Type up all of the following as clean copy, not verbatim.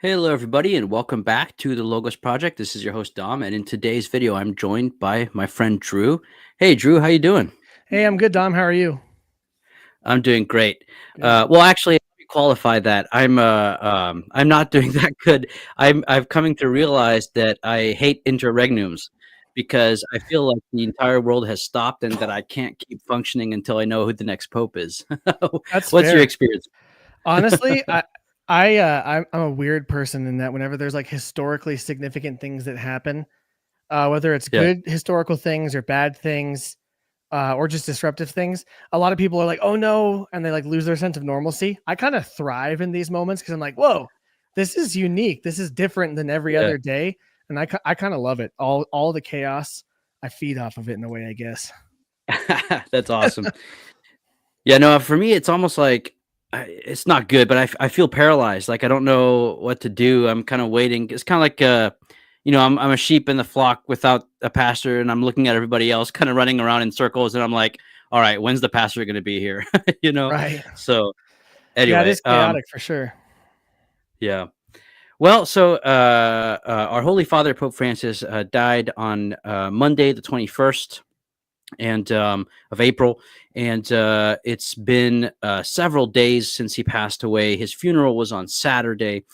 Hello, everybody, and welcome back to the Logos Project. This is your host Dom, and in today's video, I'm joined by my friend Drew. Hey, Drew, how you doing? Hey, I'm good, Dom. How are you? I'm doing great. Good. Well, actually, let me qualify that. I'm not doing that good. I've coming to realize that I hate interregnums because I feel like the entire world has stopped and that I can't keep functioning until I know who the next pope is. That's What's your fair. experience? Honestly, I'm a weird person in that whenever there's like historically significant things that happen, whether it's Yeah. good historical things or bad things, or just disruptive things, a lot of people are like, "Oh no," and they like lose their sense of normalcy. I kind of thrive in these moments because I'm like, "Whoa, this is unique. This is different than every Yeah. other day," and I kind of love it. All the chaos, I feed off of it in a way, I guess. That's awesome. Yeah, no, for me, it's almost like it's not good, but I feel paralyzed. Like I don't know what to do. I'm kind of waiting. It's kind of like, I'm a sheep in the flock without a pastor, and I'm looking at everybody else kind of running around in circles, and I'm like, all right, when's the pastor going to be here? you know? Right. So Yeah, it anyway, is chaotic for sure. yeah. Well, so our Holy Father, Pope Francis, died on Monday, the 21st. And of April, and it's been several days since he passed away. His funeral was on Saturday.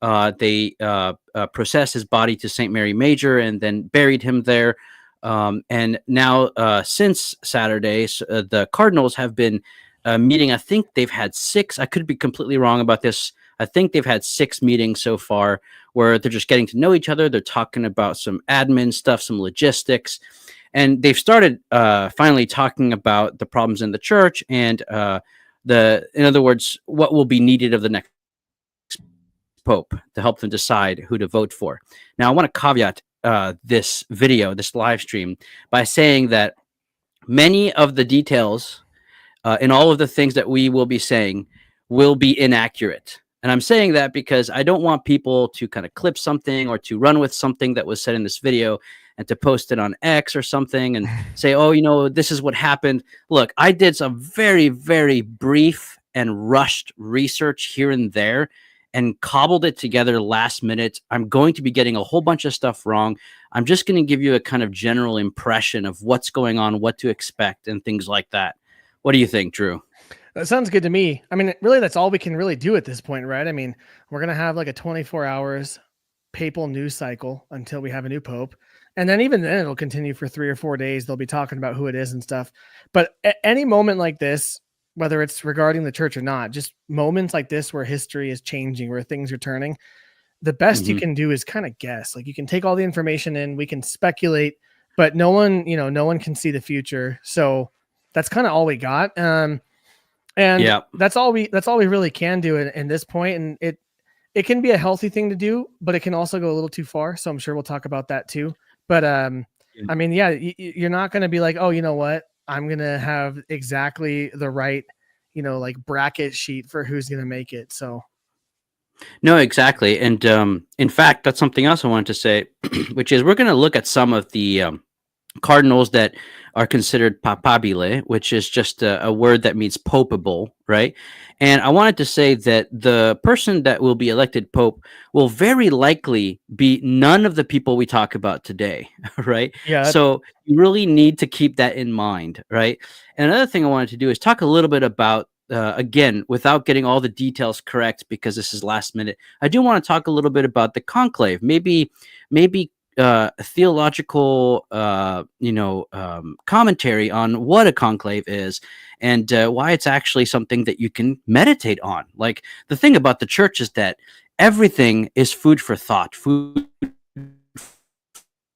They processed his body to St. Mary Major and then buried him there. And now, since Saturday, the cardinals have been meeting. I think they've had six. I could be completely wrong about this. I think they've had six meetings so far where they're just getting to know each other. They're talking about some admin stuff, some logistics, and they've started finally talking about the problems in the church and in other words, what will be needed of the next pope to help them decide who to vote for. Now, I want to caveat this video, this live stream, by saying that many of the details in all of the things that we will be saying will be inaccurate. And I'm saying that because I don't want people to kind of clip something or to run with something that was said in this video and to post it on X or something and say, oh, this is what happened. Look, I did some very, very brief and rushed research here and there and cobbled it together last minute. I'm going to be getting a whole bunch of stuff wrong. I'm just going to give you a kind of general impression of what's going on, what to expect, and things like that. What do you think, Drew? That sounds good to me. I mean, really, that's all we can really do at this point, right? I mean, we're going to have like a 24 hours papal news cycle until we have a new pope. And then even then, it'll continue for 3 or 4 days. They'll be talking about who it is and stuff. But at any moment like this, whether it's regarding the church or not, just moments like this where history is changing, where things are turning, the best you can do is kind of guess. Like you can take all the information in, we can speculate, but no one can see the future. So that's kind of all we got. And that's all we really can do in this point. And it can be a healthy thing to do, but it can also go a little too far. So I'm sure we'll talk about that too. But I mean, yeah, you're not going to be like, oh, you know what? I'm going to have exactly the right, like bracket sheet for who's going to make it. So. No, exactly. And in fact, that's something else I wanted to say, which is we're going to look at some of the cardinals that are considered papabile, which is just a word that means popeable, right? And I wanted to say that the person that will be elected pope will very likely be none of the people we talk about today, right? Yeah. So you really need to keep that in mind, right? And another thing I wanted to do is talk a little bit about again, without getting all the details correct, because this is last minute, I do want to talk a little bit about the conclave, maybe theological, commentary on what a conclave is and why it's actually something that you can meditate on. Like the thing about the church is that everything is food for thought, food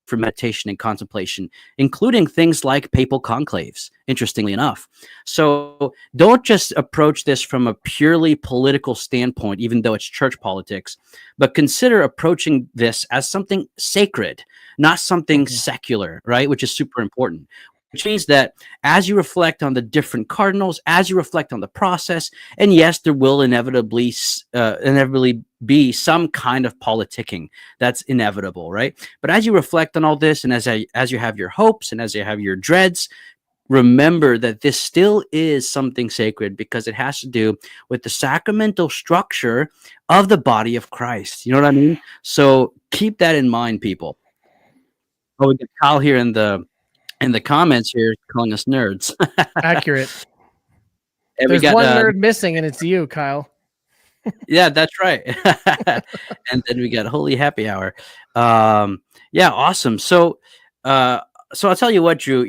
for meditation and contemplation, including things like papal conclaves, interestingly enough. So don't just approach this from a purely political standpoint, even though it's church politics, but consider approaching this as something sacred, not something secular, right? Which is super important. Which means that as you reflect on the different cardinals, as you reflect on the process, and yes, there will inevitably be some kind of politicking. That's inevitable, right? But as you reflect on all this, and as you have your hopes and as you have your dreads, remember that this still is something sacred because it has to do with the sacramental structure of the body of Christ. You know what I mean? So keep that in mind, people. Oh, we got Kyle here in the comments here calling us nerds. Accurate. And we There's got one nerd missing, and it's you, Kyle. yeah, that's right. And then we got Holy Happy Hour. Yeah, awesome. Uh, so I'll tell you what, Drew.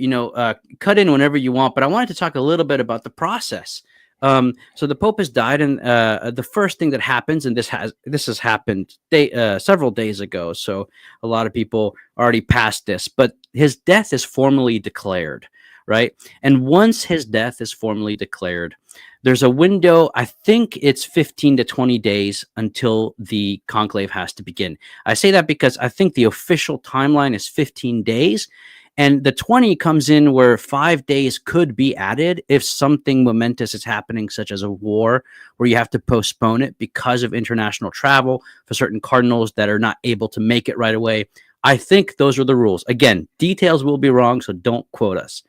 Cut in whenever you want, but I wanted to talk a little bit about the process. So the Pope has died, and the first thing that happens, and this has happened several days ago. So a lot of people already passed this, but his death is formally declared, right? And once his death is formally declared, there's a window. I think it's 15 to 20 days until the conclave has to begin. I say that because I think the official timeline is 15 days. And the 20 comes in where 5 days could be added if something momentous is happening, such as a war, where you have to postpone it because of international travel for certain cardinals that are not able to make it right away. I think those are the rules. Again, details will be wrong, so don't quote us.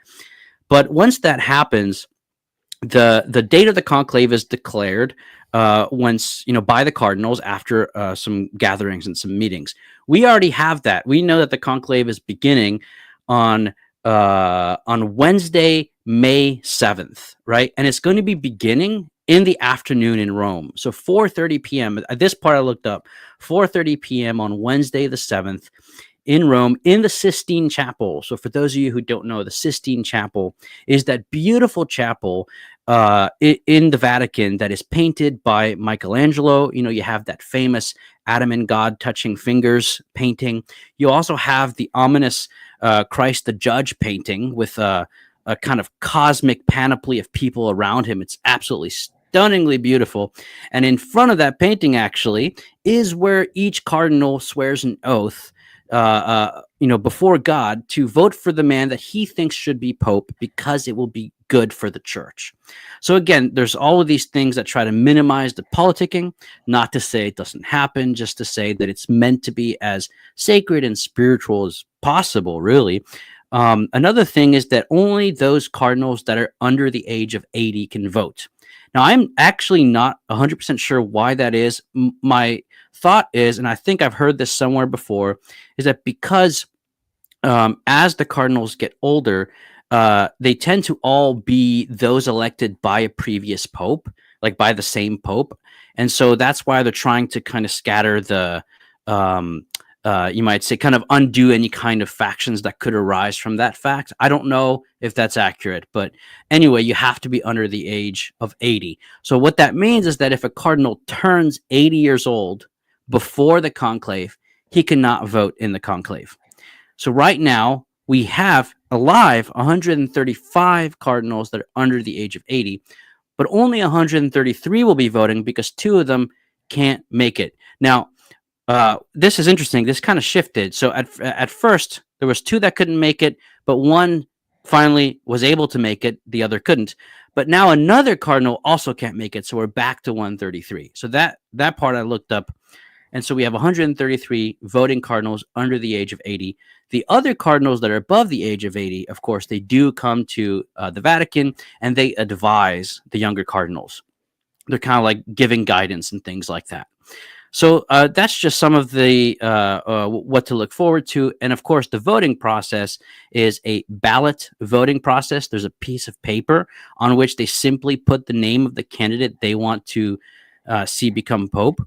But once that happens, the date of the conclave is declared once by the cardinals after some gatherings and some meetings. We already have that. We know that the conclave is beginning on Wednesday, May 7th, right? And it's going to be beginning in the afternoon in Rome. So 4:30 p.m. This part I looked up. 4:30 p.m. on Wednesday the 7th in Rome in the Sistine Chapel. So for those of you who don't know, the Sistine Chapel is that beautiful chapel in the Vatican that is painted by Michelangelo. You have that famous Adam and God touching fingers painting. You also have the ominous Christ the Judge painting with a kind of cosmic panoply of people around him. It's absolutely stunningly beautiful. And in front of that painting, actually, is where each cardinal swears an oath before God to vote for the man that he thinks should be Pope because it will be good for the church. So again, there's all of these things that try to minimize the politicking, not to say it doesn't happen, just to say that it's meant to be as sacred and spiritual as possible, really. Another thing is that only those cardinals that are under the age of 80 can vote. Now, I'm actually not 100% sure why that is. My thought is, and I think I've heard this somewhere before, is that because as the cardinals get older, they tend to all be those elected by a previous pope, like by the same pope. And so that's why they're trying to kind of scatter the, you might say, kind of undo any kind of factions that could arise from that fact. I don't know if that's accurate, but anyway, you have to be under the age of 80. So what that means is that if a cardinal turns 80 years old before the conclave, he cannot vote in the conclave. So right now, we have alive 135 cardinals that are under the age of 80, but only 133 will be voting because 2 of them can't make it. Now, this is interesting. This kind of shifted. So at first, there was 2 that couldn't make it, but 1 finally was able to make it. The other couldn't. But now another cardinal also can't make it, so we're back to 133. So that part I looked up. And so we have 133 voting cardinals under the age of 80. The other cardinals that are above the age of 80, of course, they do come to the Vatican and they advise the younger cardinals. They're kind of like giving guidance and things like that. So that's just some of the what to look forward to. And of course, the voting process is a ballot voting process. There's a piece of paper on which they simply put the name of the candidate they want to see become Pope.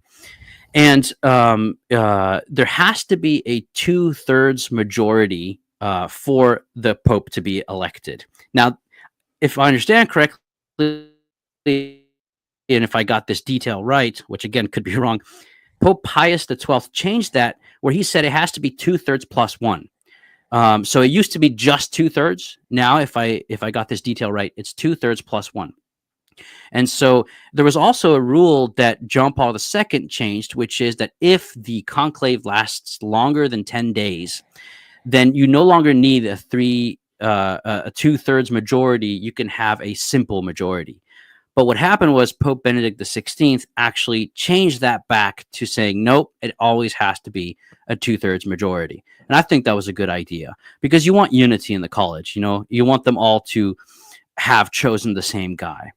And there has to be a 2/3 majority for the Pope to be elected. Now, if I understand correctly, and if I got this detail right, which again could be wrong, Pope Pius XII changed that where he said it has to be 2/3 plus 1. So it used to be just 2/3. Now, if I got this detail right, it's 2/3 plus 1. And so there was also a rule that John Paul II changed, which is that if the conclave lasts longer than 10 days, then you no longer need a 2/3 majority. You can have a simple majority. But what happened was Pope Benedict XVI actually changed that back to saying, nope, it always has to be a 2/3 majority. And I think that was a good idea because you want unity in the college. You want them all to have chosen the same guy.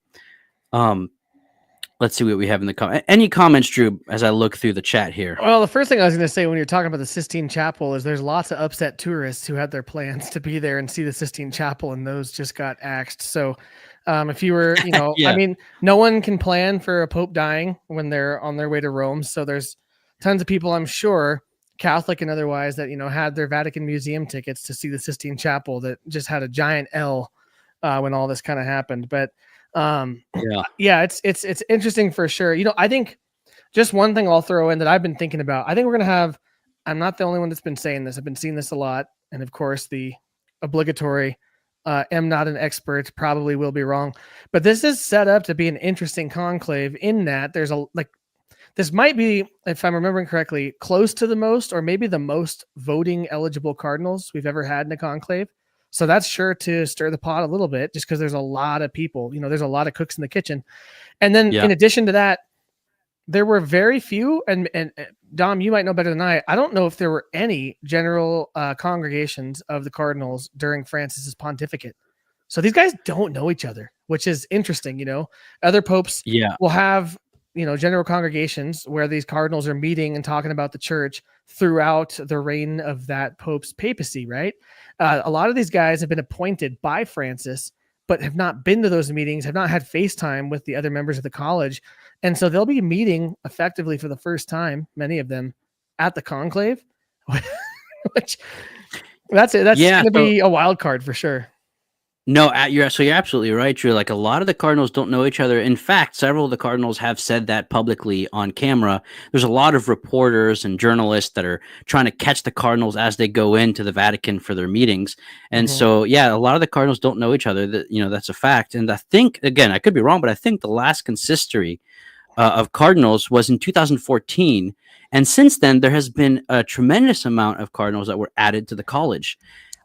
Let's see what we have in the comment. Any comments, Drew, as I look through the chat here? Well, the first thing I was going to say when you're talking about the Sistine Chapel is there's lots of upset tourists who had their plans to be there and see the Sistine Chapel, and those just got axed. So if you were, Yeah. I mean, no one can plan for a pope dying when they're on their way to Rome. So there's tons of people, I'm sure, Catholic and otherwise, that, had their Vatican Museum tickets to see the Sistine Chapel that just had a giant L when all this kind of happened. But yeah, it's interesting for sure. I think just one thing I'll throw in that I've been thinking about, I think we're going to have, I'm not the only one that's been saying this. I've been seeing this a lot. And of course the obligatory, am not an expert, probably will be wrong, but this is set up to be an interesting conclave in that there's this might be, if I'm remembering correctly, close to the most, or maybe the most voting eligible cardinals we've ever had in a conclave. So that's sure to stir the pot a little bit, just because there's a lot of people, there's a lot of cooks in the kitchen. And then in addition to that, there were very few, and Dom, you might know better than I don't know if there were any general congregations of the cardinals during Francis's pontificate. So these guys don't know each other, which is interesting. Other popes will have, general congregations where these cardinals are meeting and talking about the church throughout the reign of that pope's papacy, right? A lot of these guys have been appointed by Francis, but have not been to those meetings, have not had FaceTime with the other members of the college. And so they'll be meeting effectively for the first time, many of them, at the conclave, which that's it. That's going to be a wild card for sure. No, you're absolutely right, Drew. Like, a lot of the cardinals don't know each other. In fact, several of the cardinals have said that publicly on camera. There's a lot of reporters and journalists that are trying to catch the cardinals as they go into the Vatican for their meetings. And so, a lot of the cardinals don't know each other. That's a fact. And I think, again, I could be wrong, but I think the last consistory of cardinals was in 2014. And since then, there has been a tremendous amount of cardinals that were added to the college.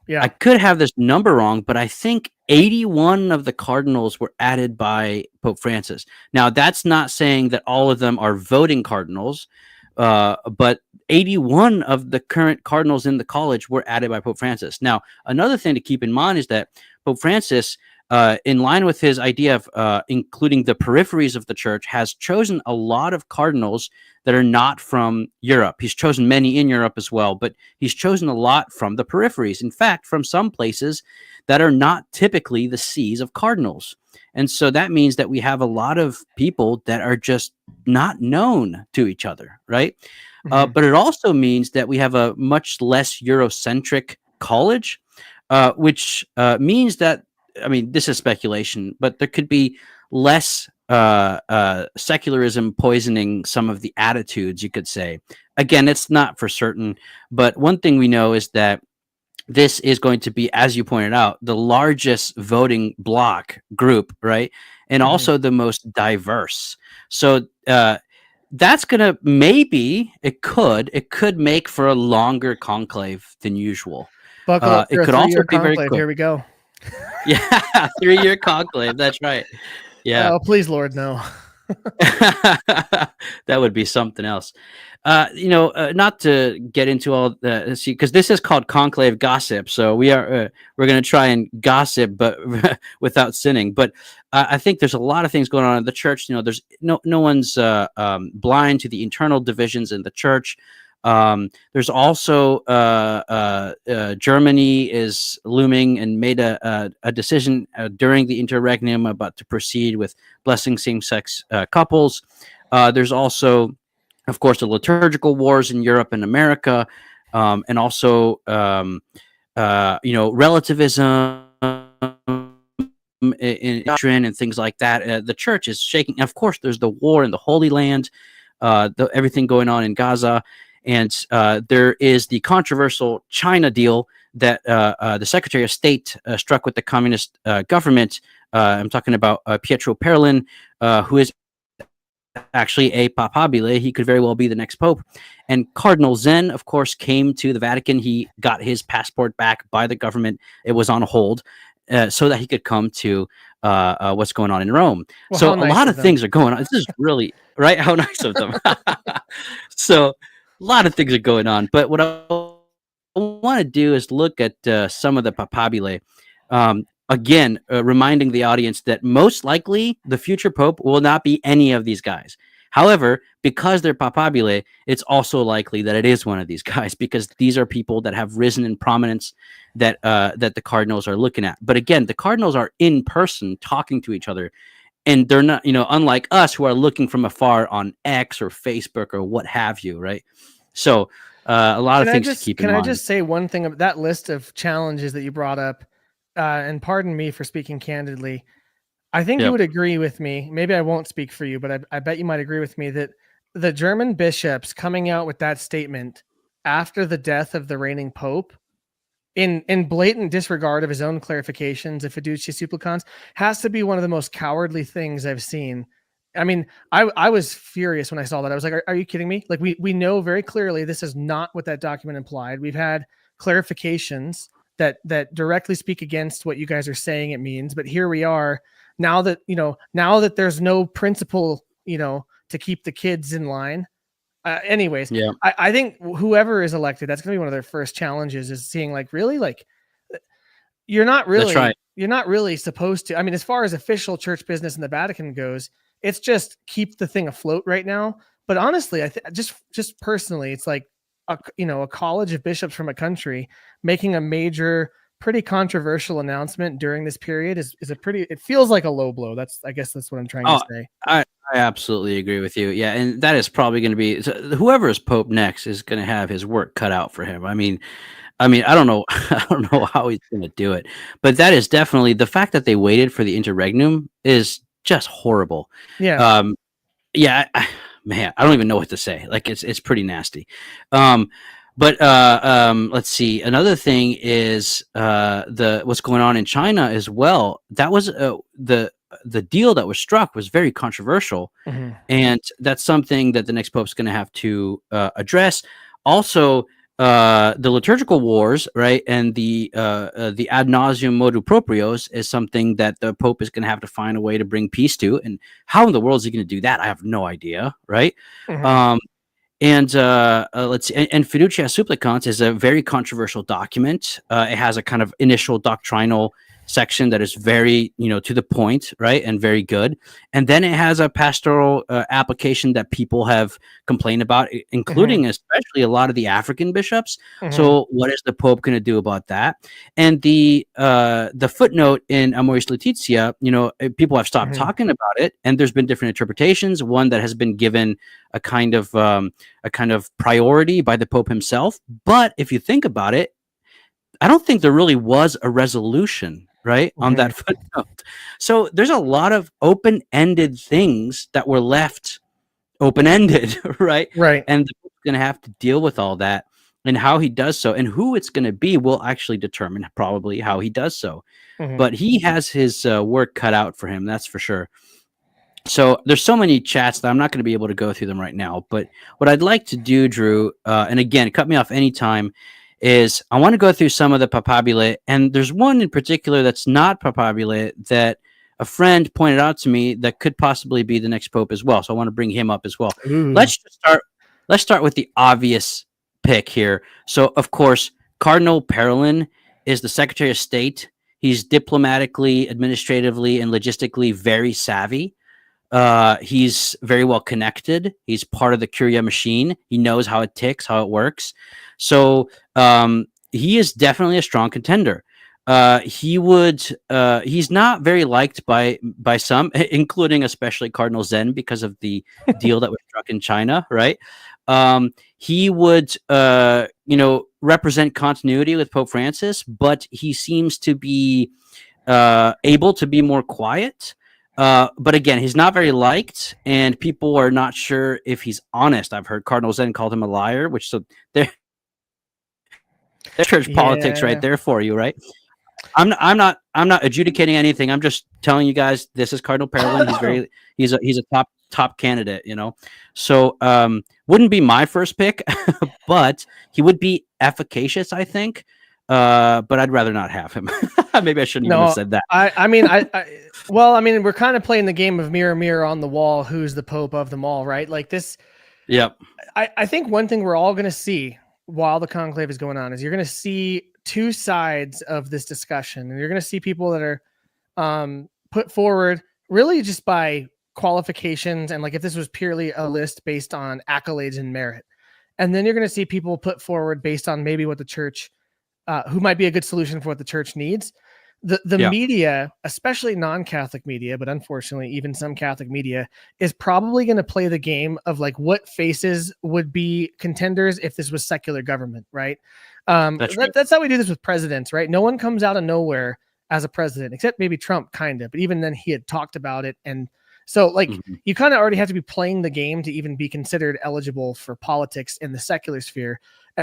Yeah, I could have this number wrong, but I think 81 of the cardinals were added by Pope Francis. Now, that's not saying that all of them are voting cardinals, but 81 of the current cardinals in the college were added by Pope Francis. Now, another thing to keep in mind is that Pope Francis, in line with his idea of including the peripheries of the church, has chosen a lot of cardinals that are not from Europe. He's chosen many in Europe as well, but he's chosen a lot from the peripheries. In fact, from some places that are not typically the sees of cardinals. And so that means that we have a lot of people that are just not known to each other, right? But it also means that we have a much less Eurocentric college, which means that, I mean, this is speculation, but there could be less secularism poisoning some of the attitudes, you could say. Again, it's not for certain, but one thing we know is that this is going to be, as you pointed out, the largest voting bloc group, right? And also the most diverse. So that's going to, maybe it could make for a longer conclave than usual. It could also be very quick. Here we go. Yeah, 3-year conclave. That's right. Yeah. Oh, please, Lord, no. That would be something else. Not to get into all the, because this is called Conclave Gossip, so we're going to try and gossip, but without sinning. But I think there's a lot of things going on in the church. There's no one's blind to the internal divisions in the church. There's also Germany is looming and made a decision during the interregnum about to proceed with blessing same-sex couples. There's also, of course, the liturgical wars in Europe and America, and also relativism in doctrine and things like that. The church is shaking. And of course, there's the war in the Holy Land, everything going on in Gaza. And there is the controversial China deal that the Secretary of State struck with the communist government. I'm talking about Pietro Parolin, who is actually a papabile. He could very well be the next pope. And Cardinal Zen, of course, came to the Vatican. He got his passport back by the government. It was on hold. so that he could come to what's going on in Rome. Well, So how a nice lot of of them. things are going on. This is really right. How nice of them. So a lot of things are going on. But what I want to do is look at some of the papabile. Again, reminding the audience that most likely the future pope will not be any of these guys. However, because they're papabile, it's also likely that it is one of these guys, because these are people that have risen in prominence that that the cardinals are looking at. But again, the cardinals are in person talking to each other, and they're not, unlike us who are looking from afar on X or Facebook or what have you, right? So a lot of things to keep in Can I mind. just say one thing about that list of challenges that you brought up? And pardon me for speaking candidly. I think you Yep. would agree with me. Maybe I won't speak for you, but I bet you might agree with me that the German bishops coming out with that statement after the death of the reigning pope, in blatant disregard of his own clarifications of fiducia supplicans, has to be one of the most cowardly things I've seen. I mean, I was furious when I saw that. I was like, are you kidding me? Like, we know very clearly this is not what that document implied. We've had clarifications that directly speak against what you guys are saying it means, but here we are now that there's no principle, to keep the kids in line. Anyways, Yeah. I think whoever is elected, that's going to be one of their first challenges, is seeing, like, really, like, you're not That's right. really supposed to. I mean, as far as official church business in the Vatican goes, it's just keep the thing afloat right now. But honestly, I think just personally, it's like a college of bishops from a country making a major, pretty controversial announcement during this period is a pretty. It feels like a low blow. I guess that's what I'm trying to say. I absolutely agree with you. Yeah, and that is probably going to be whoever is pope next is going to have his work cut out for him. I mean, I don't know, I don't know how he's going to do it, but that is definitely the fact that they waited for the interregnum is just horrible. Yeah. Yeah, man, I don't even know what to say. Like, it's pretty nasty. But let's see. Another thing is the what's going on in China as well. That was the deal that was struck was very controversial, and that's something that the next pope's going to have to address. Also, the liturgical wars, right, and the ad nauseum motu proprios is something that the pope is going to have to find a way to bring peace to. And how in the world is he going to do that? I have no idea, right? And let's see. And Fiducia Supplicans is a very controversial document. It has a kind of initial doctrinal section that is very, to the point, right, and very good. And then it has a pastoral application that people have complained about, including especially a lot of the African bishops. So what is the Pope going to do about that? And the footnote in Amoris Laetitia, people have stopped talking about it, and there's been different interpretations. One that has been given a kind of priority by the Pope himself. But if you think about it, I don't think there really was a resolution, right, on that footnote. So there's a lot of open-ended things that were left open-ended, right? Right. And the Pope's going to have to deal with all that, and how he does so, and who it's going to be will actually determine probably how he does so. But he has his work cut out for him, that's for sure. So there's so many chats that I'm not going to be able to go through them right now. But what I'd like to do, Drew, and again, cut me off anytime, is I want to go through some of the papabile. And there's one in particular that's not papabile that a friend pointed out to me that could possibly be the next pope as well. So I want to bring him up as well. Let's start with the obvious pick here. So, of course, Cardinal Parolin is the Secretary of State. He's diplomatically, administratively, and logistically very savvy. He's very well connected. He's part of the Curia machine. He knows how it ticks, how it works. So he is definitely a strong contender. He's not very liked by some, including especially Cardinal Zen, because of the deal that was struck in China, right? He would, represent continuity with Pope Francis, but he seems to be able to be more quiet. But again, he's not very liked, and people are not sure if he's honest. I've heard Cardinal Zen called him a liar, which there's church politics right there for you, right? I'm not adjudicating anything. I'm just telling you guys this is Cardinal Parolin. He's a top candidate, So wouldn't be my first pick, but he would be efficacious, I think. but I'd rather not have him. Maybe I shouldn't even have No, said that. I mean, well, I mean, we're kind of playing the game of mirror, mirror on the wall. Who's the Pope of them all, right? Like this. Yep. I think one thing we're all going to see while the conclave is going on is you're going to see two sides of this discussion, and you're going to see people that are put forward really just by qualifications, and like if this was purely a list based on accolades and merit, and then you're going to see people put forward based on maybe what the church, who might be a good solution for what the church needs. The Yeah. media, especially non-Catholic media, but unfortunately even some Catholic media, is probably going to play the game of like what faces would be contenders if this was secular government, right? That's how we do this with presidents, right? No one comes out of nowhere as a president, except maybe Trump, kind of. But even then, he had talked about it, and so like you kind of already have to be playing the game to even be considered eligible for politics in the secular sphere.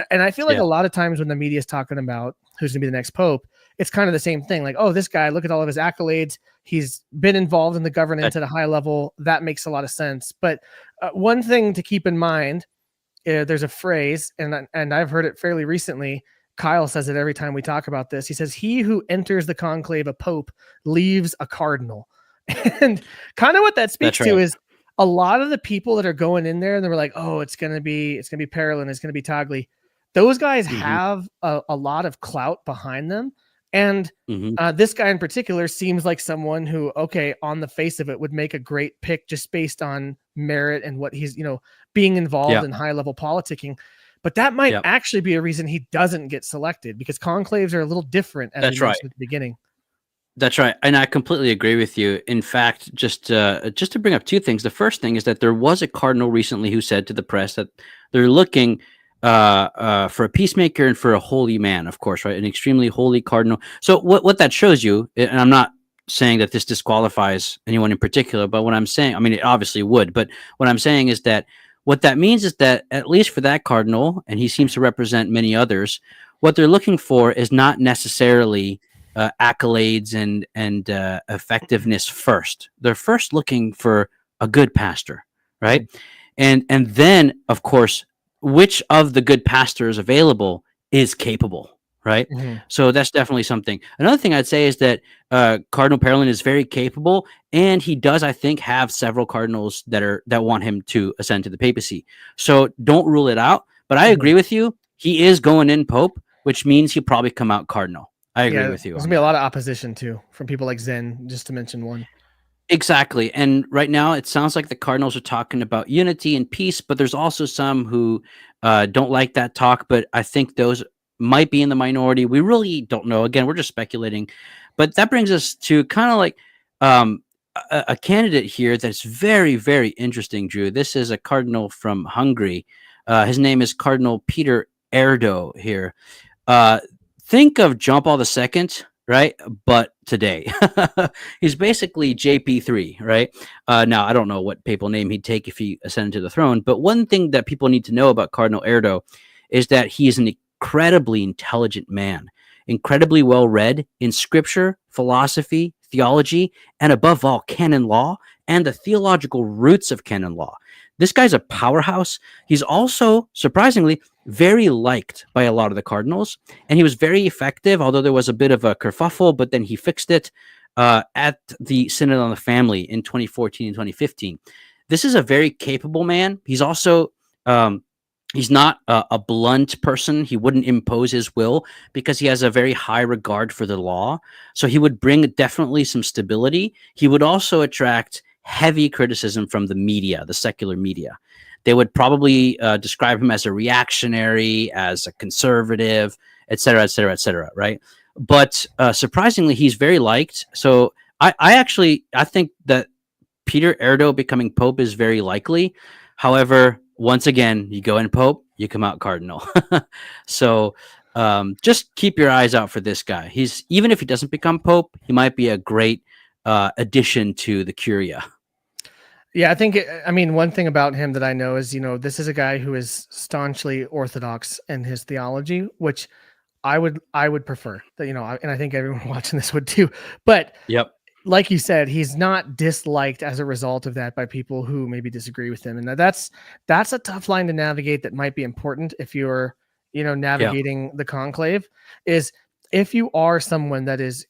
And I feel like a lot of times when the media is talking about who's going to be the next pope, it's kind of the same thing. Like, oh, this guy, look at all of his accolades. He's been involved in the governance at a high level. That makes a lot of sense. But one thing to keep in mind, there's a phrase, and I've heard it fairly recently. Kyle says it every time we talk about this. He says, "He who enters the conclave a pope leaves a cardinal." And kind of what that speaks to is a lot of the people that are going in there and they were like, "Oh, it's gonna be Parolin, it's gonna be Togli." Those guys have a lot of clout behind them. And this guy in particular seems like someone who, okay, on the face of it, would make a great pick just based on merit and what he's, being involved in high level politicking. But that might actually be a reason he doesn't get selected, because conclaves are a little different, as we mentioned at the beginning. That's right. And I completely agree with you. In fact, just to bring up two things. The first thing is that there was a cardinal recently who said to the press that they're looking for a peacemaker and for a holy man, of course, right? An extremely holy cardinal. So what that shows you, and I'm not saying that this disqualifies anyone in particular, but what I'm saying, I mean, it obviously would, but what I'm saying is that what that means is that at least for that cardinal, and he seems to represent many others, what they're looking for is not necessarily accolades and effectiveness first. They're first looking for a good pastor, right? And then, of course, which of the good pastors available is capable, right? So that's definitely something. Another thing I'd say is that Cardinal Parolin is very capable, and he does, I think, have several cardinals that want him to ascend to the papacy. So don't rule it out. But I agree with you. He is going in pope, which means he'll probably come out cardinal. I agree with you. There's gonna be a lot of opposition too from people like Zen, just to mention one. Exactly. And right now it sounds like the Cardinals are talking about unity and peace, but there's also some who don't like that talk, but I think those might be in the minority. We really don't know. Again, we're just speculating. But that brings us to kind of like a candidate here that's very, very interesting, Drew. This is a cardinal from Hungary. His name is Cardinal Peter Erdo here. Think of John Paul II, right? But today, he's basically JP3, right? Now, I don't know what papal name he'd take if he ascended to the throne, but one thing that people need to know about Cardinal Erdo is that he is an incredibly intelligent man, incredibly well-read in scripture, philosophy, theology, and above all, canon law and the theological roots of canon law. This guy's a powerhouse. He's also, surprisingly, very liked by a lot of the cardinals, and he was very effective, although there was a bit of a kerfuffle, but then he fixed it at the Synod on the Family in 2014 and 2015. This is a very capable man. He's also, he's not a blunt person. He wouldn't impose his will because he has a very high regard for the law. So he would bring definitely some stability. He would also attract heavy criticism from the media, the secular media. They would probably describe him as a reactionary, as a conservative, et cetera, et cetera, et cetera, right? But surprisingly, he's very liked. So I think that Peter Erdo becoming pope is very likely. However, once again, you go in pope, you come out cardinal. So just keep your eyes out for this guy. Even if he doesn't become pope, he might be a great addition to the Curia. Yeah, I think, one thing about him that I know is, this is a guy who is staunchly orthodox in his theology, which I would prefer that, and I think everyone watching this would too. But like you said, he's not disliked as a result of that by people who maybe disagree with him. And that's a tough line to navigate that might be important if you're Yeah. navigating the conclave is if you are someone that is,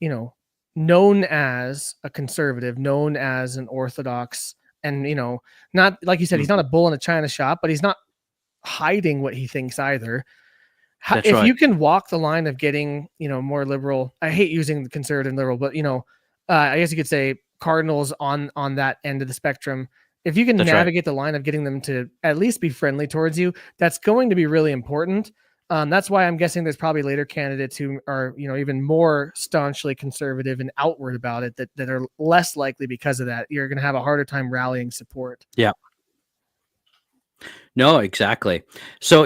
known as a conservative, known as an orthodox, and, not like you said, he's Mm. not a bull in a china shop, but he's not hiding what he thinks either. That's If you right. can walk the line of getting, more liberal, I hate using the conservative and liberal, but I guess you could say cardinals on that end of the spectrum. If you can That's right. navigate the line of getting them to at least be friendly towards you, that's going to be really important. That's why I'm guessing there's probably later candidates who are, even more staunchly conservative and outward about it that are less likely because of that. You're going to have a harder time rallying support. Yeah. No, exactly. So,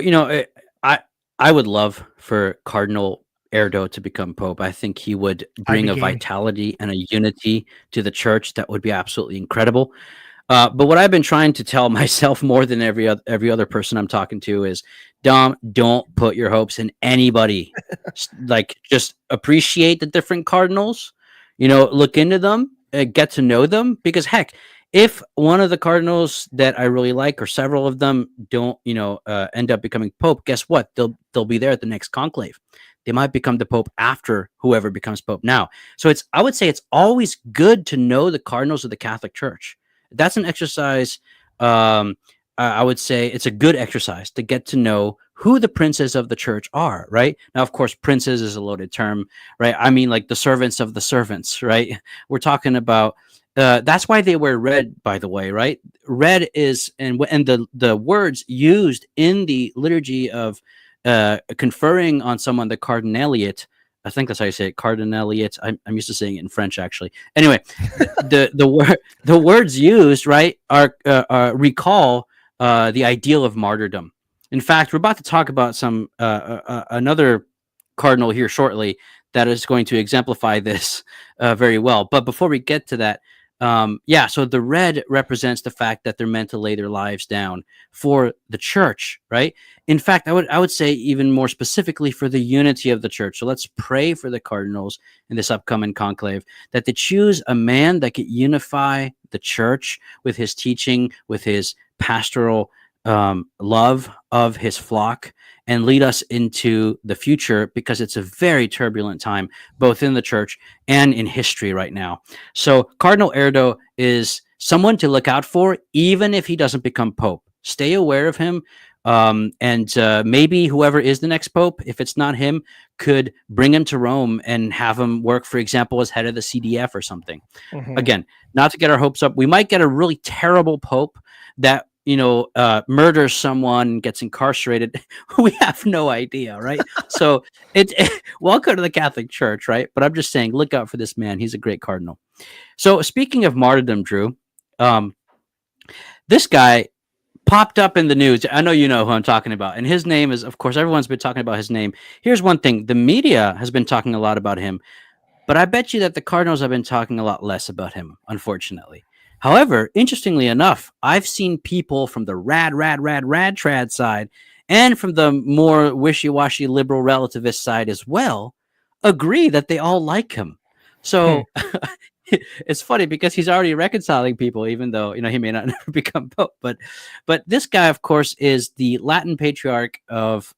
I I would love for Cardinal Erdo to become Pope. I think he would I'd bring be a game. vitality and a unity to the church that would be absolutely incredible. But what I've been trying to tell myself more than every other person I'm talking to is, Dom, don't put your hopes in anybody. Like, just appreciate the different cardinals. Look into them, get to know them. Because heck, if one of the cardinals that I really like, or several of them, don't end up becoming pope, guess what? They'll be there at the next conclave. They might become the pope after whoever becomes pope now. So I would say it's always good to know the cardinals of the Catholic Church. That's an exercise. I would say it's a good exercise to get to know who the princes of the church are. Right now, of course, princes is a loaded term, right? I mean, like the servants of the servants, right? We're talking about. That's why they wear red, by the way, right? Red is and the words used in the liturgy of conferring on someone the cardinaliate. I think that's how you say it, cardinaliate. I'm used to saying it in French, actually. Anyway, the words used, right, are recall the ideal of martyrdom. In fact, we're about to talk about some another cardinal here shortly that is going to exemplify this very well. But before we get to that, so the red represents the fact that they're meant to lay their lives down for the church, right? In fact, I would say even more specifically for the unity of the church. So let's pray for the cardinals in this upcoming conclave, that they choose a man that could unify the church with his teaching, with his pastoral love of his flock, and lead us into the future, because it's a very turbulent time, both in the church and in history right now. So Cardinal Erdo is someone to look out for, even if he doesn't become Pope. Stay aware of him. And maybe whoever is the next Pope, if it's not him, could bring him to Rome and have him work, for example, as head of the CDF or something. Mhm. Again, not to get our hopes up. We might get a really terrible Pope that murders someone, gets incarcerated. We have no idea, right? So welcome to the Catholic Church, right? But I'm just saying, look out for this man. He's a great cardinal. So speaking of martyrdom, Drew, this guy popped up in the news. I know you know who I'm talking about. And his name is, of course, everyone's been talking about his name. Here's one thing. The media has been talking a lot about him, but I bet you that the Cardinals have been talking a lot less about him, unfortunately. However, interestingly enough, I've seen people from the rad trad side and from the more wishy-washy liberal relativist side as well agree that they all like him. So it's funny because he's already reconciling people, even though he may not never become pope. But this guy, of course, is the Latin Patriarch of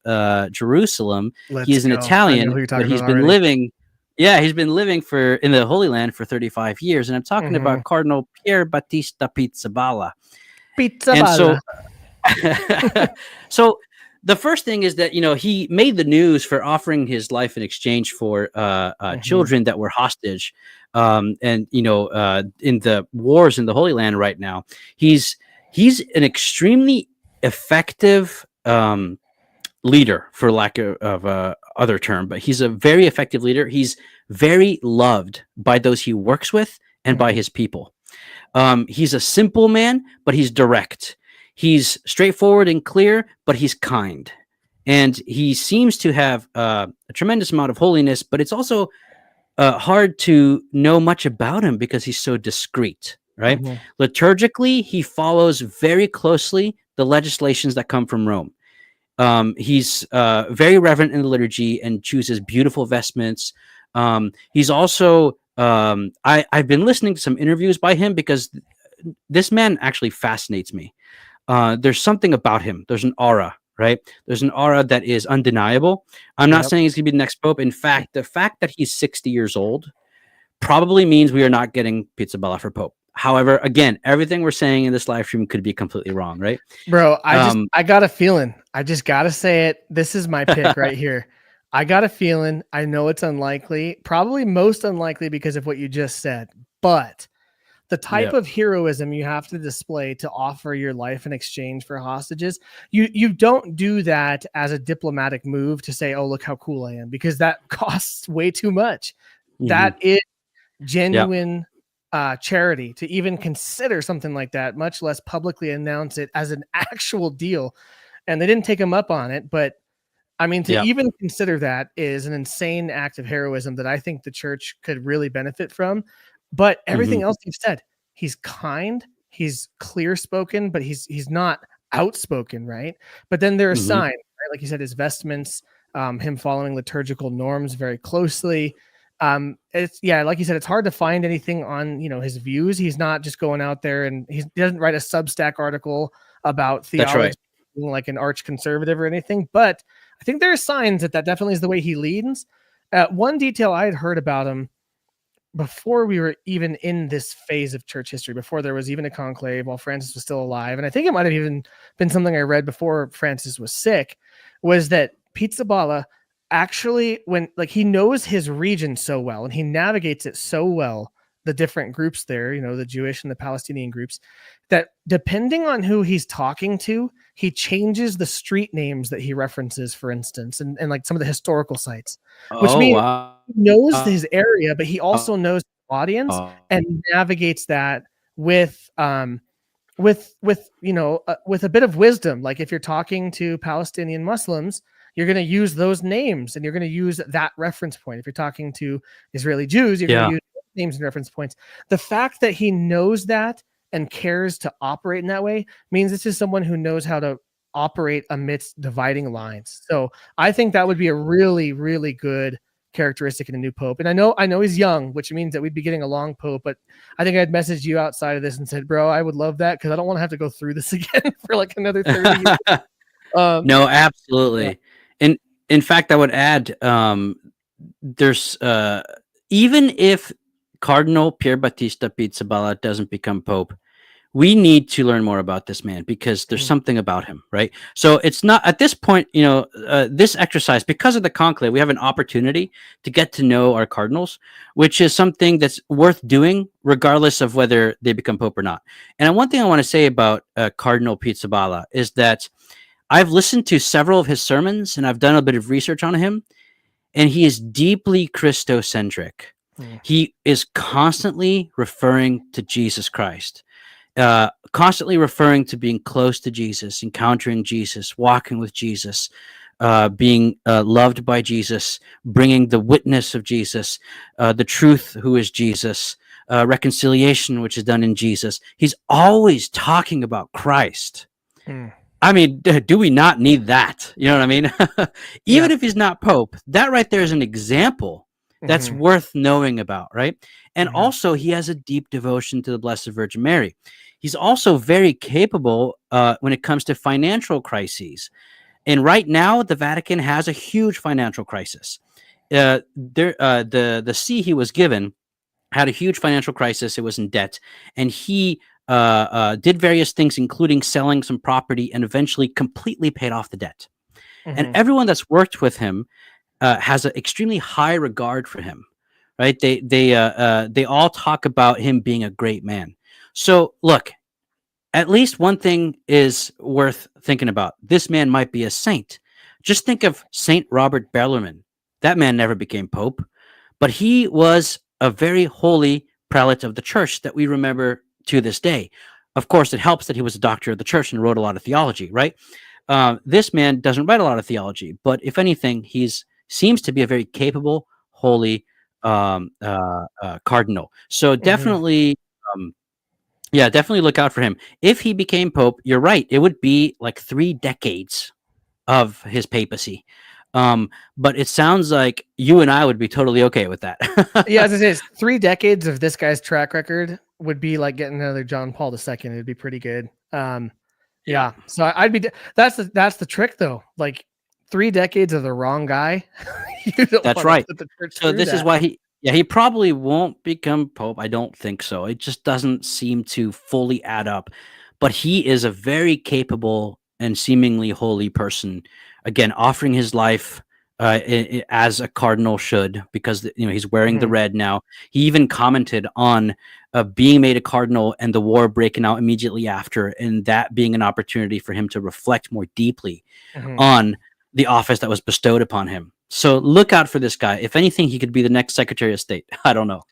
Jerusalem. He is an I know Italian, who you're but talking he's about been already. living. Yeah, he's been living in the Holy Land for 35 years, and I'm talking about Cardinal Pier Battista Pizzaballa. And Pizzaballa. so the first thing is that he made the news for offering his life in exchange for children that were hostage, and in the wars in the Holy Land right now. He's an extremely effective leader, for lack of other term, but he's a very effective leader. He's very loved by those he works with and by his people. He's a simple man, but he's direct. He's straightforward and clear, but he's kind. And he seems to have a tremendous amount of holiness, but it's also hard to know much about him because he's so discreet, right? Liturgically, he follows very closely the legislations that come from Rome. He's very reverent in the liturgy and chooses beautiful vestments. He's also, I've been listening to some interviews by him because this man actually fascinates me. There's something about him. There's an aura, right? There's an aura that is undeniable. I'm not Yep. saying he's going to be the next pope. In fact, the fact that he's 60 years old probably means we are not getting Pizzaballa for pope. However, again, everything we're saying in this live stream could be completely wrong, right? Bro, I got a feeling. I just got to say it. This is my pick right here. I got a feeling. I know it's unlikely, probably most unlikely because of what you just said, but the type of heroism you have to display to offer your life in exchange for hostages, you don't do that as a diplomatic move to say, oh, look how cool I am, because that costs way too much. That is genuine charity to even consider something like that, much less publicly announce it as an actual deal. And they didn't take him up on it, but I mean, to even consider that is an insane act of heroism that I think the church could really benefit from. But everything else you've said, he's kind, he's clear spoken, but he's not outspoken, right? But then there are signs, right? Like you said, his vestments, him following liturgical norms very closely. It's like you said, it's hard to find anything on his views. He's not just going out there and he doesn't write a Substack article about theology. That's right. Like an arch conservative or anything, but I think there are signs that definitely is the way he leads. One detail I had heard about him before we were even in this phase of church history, before there was even a conclave, while Francis was still alive, and I think it might have even been something I read before Francis was sick, was that Pizzaballa actually, he knows his region so well and he navigates it so well, the different groups there, the Jewish and the Palestinian groups, that depending on who he's talking to, he changes the street names that he references, for instance, and like some of the historical sites, which means he knows his area, but he also knows the audience and navigates that with a bit of wisdom. Like if you're talking to Palestinian Muslims, you're going to use those names and you're going to use that reference point. If you're talking to Israeli Jews, you're going to use names and reference points. The fact that he knows that and cares to operate in that way means this is someone who knows how to operate amidst dividing lines. So I think that would be a really, really good characteristic in a new pope. And I know he's young, which means that we'd be getting a long pope, but I think I'd messaged you outside of this and said, bro, I would love that because I don't want to have to go through this again for like another 30 years. No, absolutely. And in fact, I would add, there's even if Cardinal Pier Battista Pizzaballa doesn't become pope, we need to learn more about this man because there's something about him, right? So it's not at this point, this exercise, because of the conclave, we have an opportunity to get to know our cardinals, which is something that's worth doing regardless of whether they become pope or not. And one thing I want to say about Cardinal Pizzaballa is that I've listened to several of his sermons and I've done a bit of research on him, and he is deeply Christocentric. He is constantly referring to Jesus Christ, constantly referring to being close to Jesus, encountering Jesus, walking with Jesus, being loved by Jesus, bringing the witness of Jesus, the truth, who is Jesus, reconciliation, which is done in Jesus. He's always talking about Christ. I mean, do we not need that? You know what I mean? Even if he's not pope, that right there is an example that's worth knowing about, right? And also, he has a deep devotion to the Blessed Virgin Mary. He's also very capable when it comes to financial crises. And right now, the Vatican has a huge financial crisis. The see he was given had a huge financial crisis. It was in debt. And he did various things, including selling some property, and eventually completely paid off the debt. And everyone that's worked with him has an extremely high regard for him, right? They all talk about him being a great man. So look, at least one thing is worth thinking about. This man might be a saint. Just think of Saint Robert Bellarmine. That man never became pope, but he was a very holy prelate of the church that we remember to this day. Of course, it helps that he was a doctor of the church and wrote a lot of theology, right? This man doesn't write a lot of theology, but if anything, seems to be a very capable, holy cardinal. So definitely, definitely look out for him. If he became pope, you're right, it would be like 3 decades of his papacy. But it sounds like you and I would be totally okay with that. Yeah, as it is, 3 decades of this guy's track record would be like getting another John Paul II. It'd be pretty good. Yeah. So I'd be. That's the trick though. Like 3 decades of the wrong guy. You don't That's want to right. put the church So through this is that. why he probably won't become pope. I don't think so. It just doesn't seem to fully add up. But he is a very capable and seemingly holy person. Again, offering his life as a cardinal should, because he's wearing the Mhm. red now. He even commented on being made a cardinal and the war breaking out immediately after, and that being an opportunity for him to reflect more deeply Mhm. on the office that was bestowed upon him. So look out for this guy. If anything, he could be the next Secretary of State. I don't know.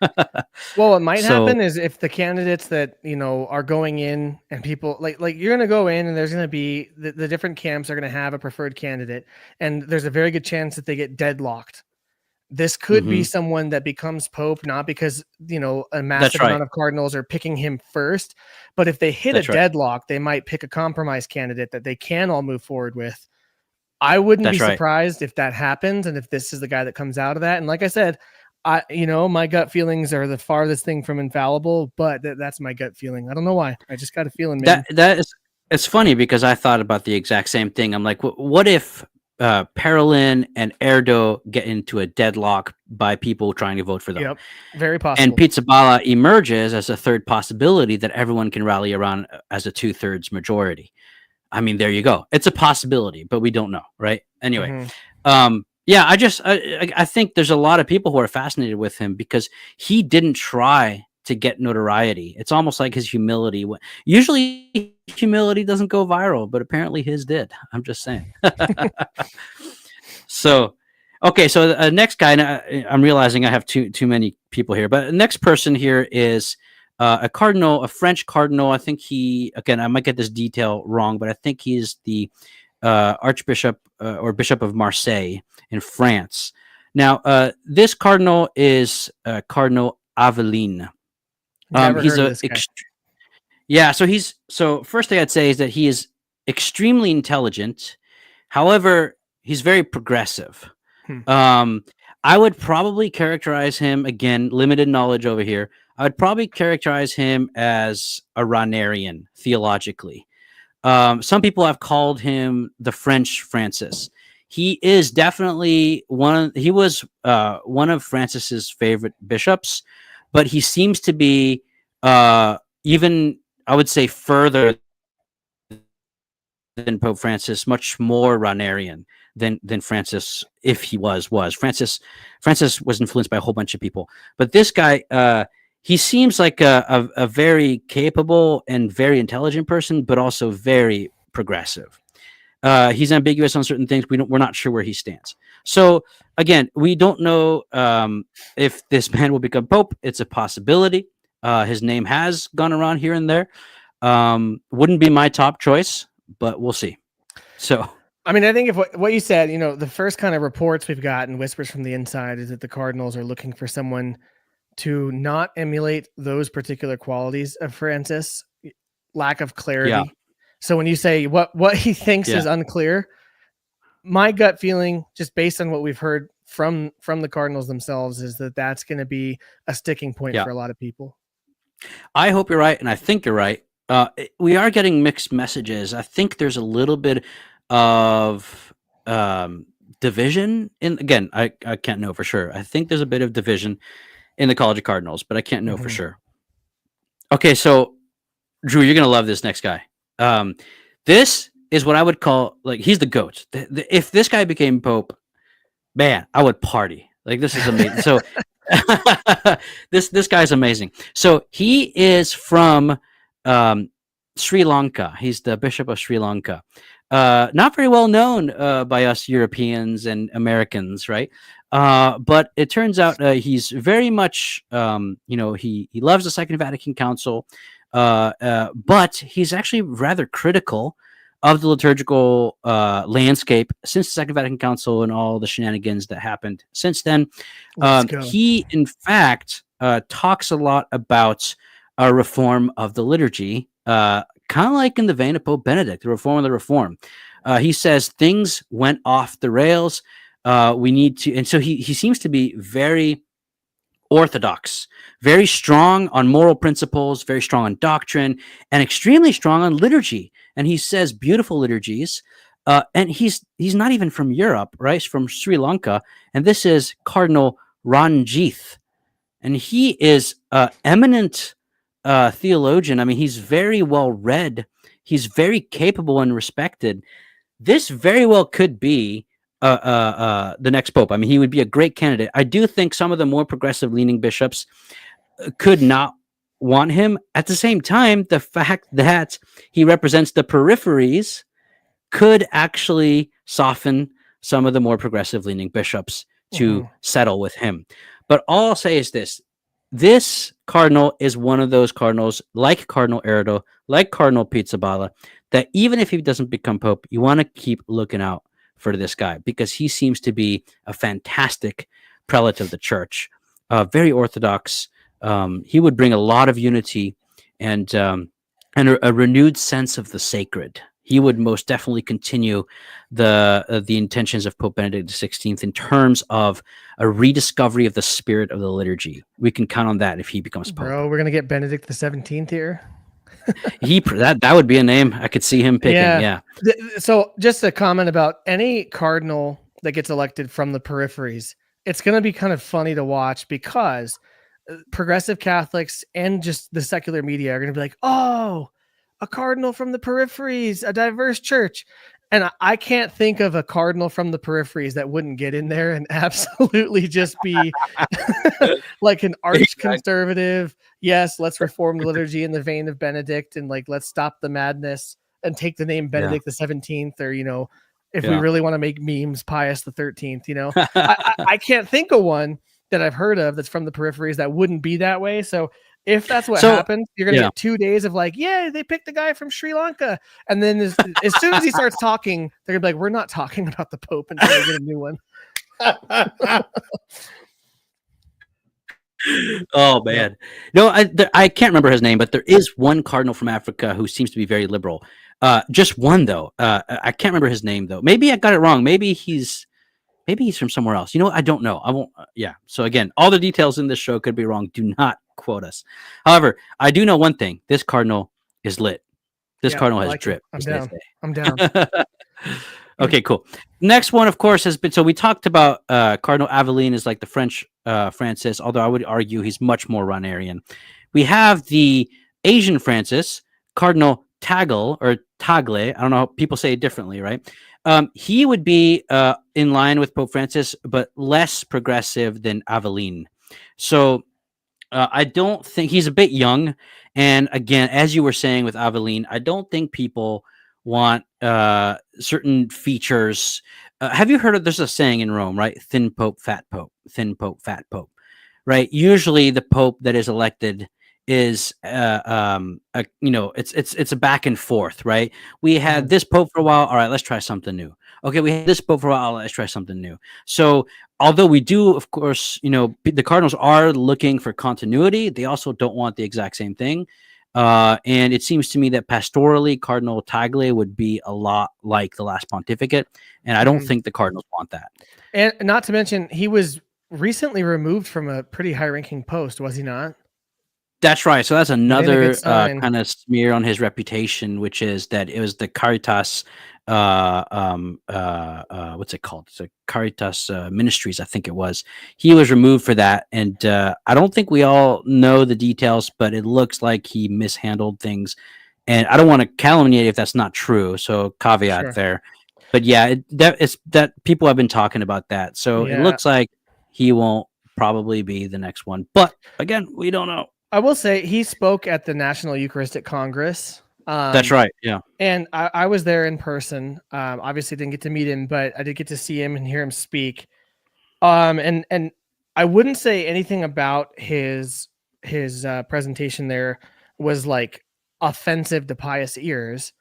Well, what might So happen is if the candidates that are going in and people like you're going to go in and there's going to be the different camps are going to have a preferred candidate, and there's a very good chance that they get deadlocked. This could be mhm, someone that becomes pope, not because a that's massive right. amount of cardinals are picking him first, but if they hit a That's right. deadlock, they might pick a compromise candidate that they can all move forward with. I wouldn't be That's right. surprised if that happens and if this is the guy that comes out of that. And like I said, my gut feelings are the farthest thing from infallible, but that's my gut feeling. I don't know why. I just got a feeling, man. That is it's funny because I thought about the exact same thing. I'm like, what if Parolin and Erdo get into a deadlock by people trying to vote for them? Yep. Very And possible. Pizzaballa emerges as a third possibility that everyone can rally around as a 2/3 majority. I mean, there you go. It's a possibility, but we don't know, right? Anyway, Mhm. yeah, I think there's a lot of people who are fascinated with him because he didn't try to get notoriety. It's almost like his humility. Usually, humility doesn't go viral, but apparently his did. I'm just saying. So, okay, so the next guy, I'm realizing I have too many people here, but the next person here is a cardinal, a French cardinal. I think again, I might get this detail wrong, but I think he's the Archbishop or Bishop of Marseille in France. Now, this cardinal is Cardinal Aveline. Never He's heard of this guy. yeah. So first thing I'd say is that he is extremely intelligent. However, he's very progressive. Hmm. Um, I would probably characterize him, again, limited knowledge over here. I would probably characterize him as a Ranarian theologically. Some people have called him the French Francis. He is definitely he was one of Francis's favorite bishops, but he seems to be even, I would say, further than Pope Francis, much more Ranarian than Francis, if he was. Francis was influenced by a whole bunch of people, but this guy, he seems like a very capable and very intelligent person, but also very progressive. He's ambiguous on certain things. We're not sure where he stands. So again, we don't know if this man will become pope. It's a possibility. His name has gone around here and there. Wouldn't be my top choice, but we'll see. So I mean, I think if what you said, the first kind of reports we've gotten, whispers from the inside, is that the Cardinals are looking for someone to not emulate those particular qualities of Francis, lack of clarity. yeah, So when you say what he thinks yeah, is unclear, my gut feeling, just based on what we've heard from the Cardinals themselves, is that that's going to be a sticking point yeah. for a lot of people. I hope you're right, and I think you're right. We are getting mixed messages. I think there's a little bit of division in. Again, I can't know for sure. I think there's a bit of division in the College of Cardinals, but I can't know for Mhm. sure. Okay, so Drew, you're gonna love this next guy. This is what I would call, like, he's the goat. If this guy became pope, man, I would party. Like, this is amazing. So this guy's amazing. So he is from Sri Lanka. He's the Bishop of Sri Lanka. Not very well known by us Europeans and Americans, right? But it turns out he's very much, he loves the Second Vatican Council, but he's actually rather critical of the liturgical landscape since the Second Vatican Council and all the shenanigans that happened since then. Let's go. He, in fact, talks a lot about a reform of the liturgy, kind of like in the vein of Pope Benedict, the reform of the reform. He says things went off the rails. We need to, and so he seems to be very orthodox, very strong on moral principles, very strong on doctrine, and extremely strong on liturgy. And he says beautiful liturgies. And he's not even from Europe, right? He's from Sri Lanka, and this is Cardinal Ranjith, and he is an eminent theologian. I mean, he's very well read. He's very capable and respected. This very well could be the next pope. I mean, he would be a great candidate. I do think some of the more progressive leaning bishops could not want him. At the same time, the fact that he represents the peripheries could actually soften some of the more progressive leaning bishops to settle with him. But all I'll say is this cardinal is one of those cardinals, like Cardinal Erdo, like Cardinal Pizzaballa, that even if he doesn't become pope, you want to keep looking out for this guy, because he seems to be a fantastic prelate of the church, very orthodox. He would bring a lot of unity and a renewed sense of the sacred. He would most definitely continue the intentions of Pope Benedict XVI in terms of a rediscovery of the spirit of the liturgy. We can count on that if he becomes pope. Bro, we're gonna get Benedict XVII here. That would be a name I could see him picking. Yeah. So just a comment about any cardinal that gets elected from the peripheries. It's going to be kind of funny to watch, because progressive Catholics and just the secular media are going to be like, oh, a cardinal from the peripheries, a diverse church. And I can't think of a cardinal from the peripheries that wouldn't get in there and absolutely just be like an arch conservative. Yes, let's reform the liturgy in the vein of Benedict, and like, let's stop the madness and take the name Benedict the 17th, or, you know, if we really want to make memes, Pius the 13th, you know. I can't think of one that I've heard of that's from the peripheries that wouldn't be that way. So if that's what happens, you're going to get 2 days of like, yeah, they picked a guy from Sri Lanka. And then as soon as he starts talking, they're going to be like, we're not talking about the Pope until we get a new one. Oh, man. No, I can't remember his name, but there is one cardinal from Africa who seems to be very liberal. Just one, though. I can't remember his name, though. Maybe I got it wrong. Maybe he's from somewhere else. You know, I don't know. I won't. So again, all the details in this show could be wrong. Do not quote us. However, I do know one thing. This cardinal is lit. This cardinal has drip. I'm down. Okay, cool. Next one, of course, has been, so we talked about Cardinal Aveline is like the French Francis, although I would argue he's much more Ranarian. We have the Asian Francis, Cardinal Tagle or Tagle. I don't know. People say it differently, right? He would be in line with Pope Francis, but less progressive than Aveline. So I don't think he's a bit young. And again, as you were saying with Aveline, I don't think people want certain features. Have you heard of, there's a saying in Rome, right? Thin Pope, fat Pope, thin Pope, fat Pope, right? Usually the Pope that is elected is it's a back and forth, right? We had this Pope for a while. All right, let's try something new. Okay, we had this Pope for a while. Let's try something new. So although we do, of course, the Cardinals are looking for continuity, they also don't want the exact same thing. And it seems to me that pastorally, Cardinal Tagle would be a lot like the last pontificate. And I don't think the Cardinals want that. And not to mention, he was recently removed from a pretty high-ranking post, was he not? That's right. So that's another kind of smear on his reputation, which is that it was the Caritas, what's it called? It's a Caritas Ministries, I think it was. He was removed for that, and I don't think we all know the details, but it looks like he mishandled things. And I don't want to calumniate if that's not true, so caveat there. But yeah, that people have been talking about that, so it looks like he won't probably be the next one. But again, we don't know. I will say he spoke at the National Eucharistic Congress. That's right. Yeah. And I was there in person. Obviously didn't get to meet him, but I did get to see him and hear him speak. And I wouldn't say anything about his presentation there was like offensive to pious ears.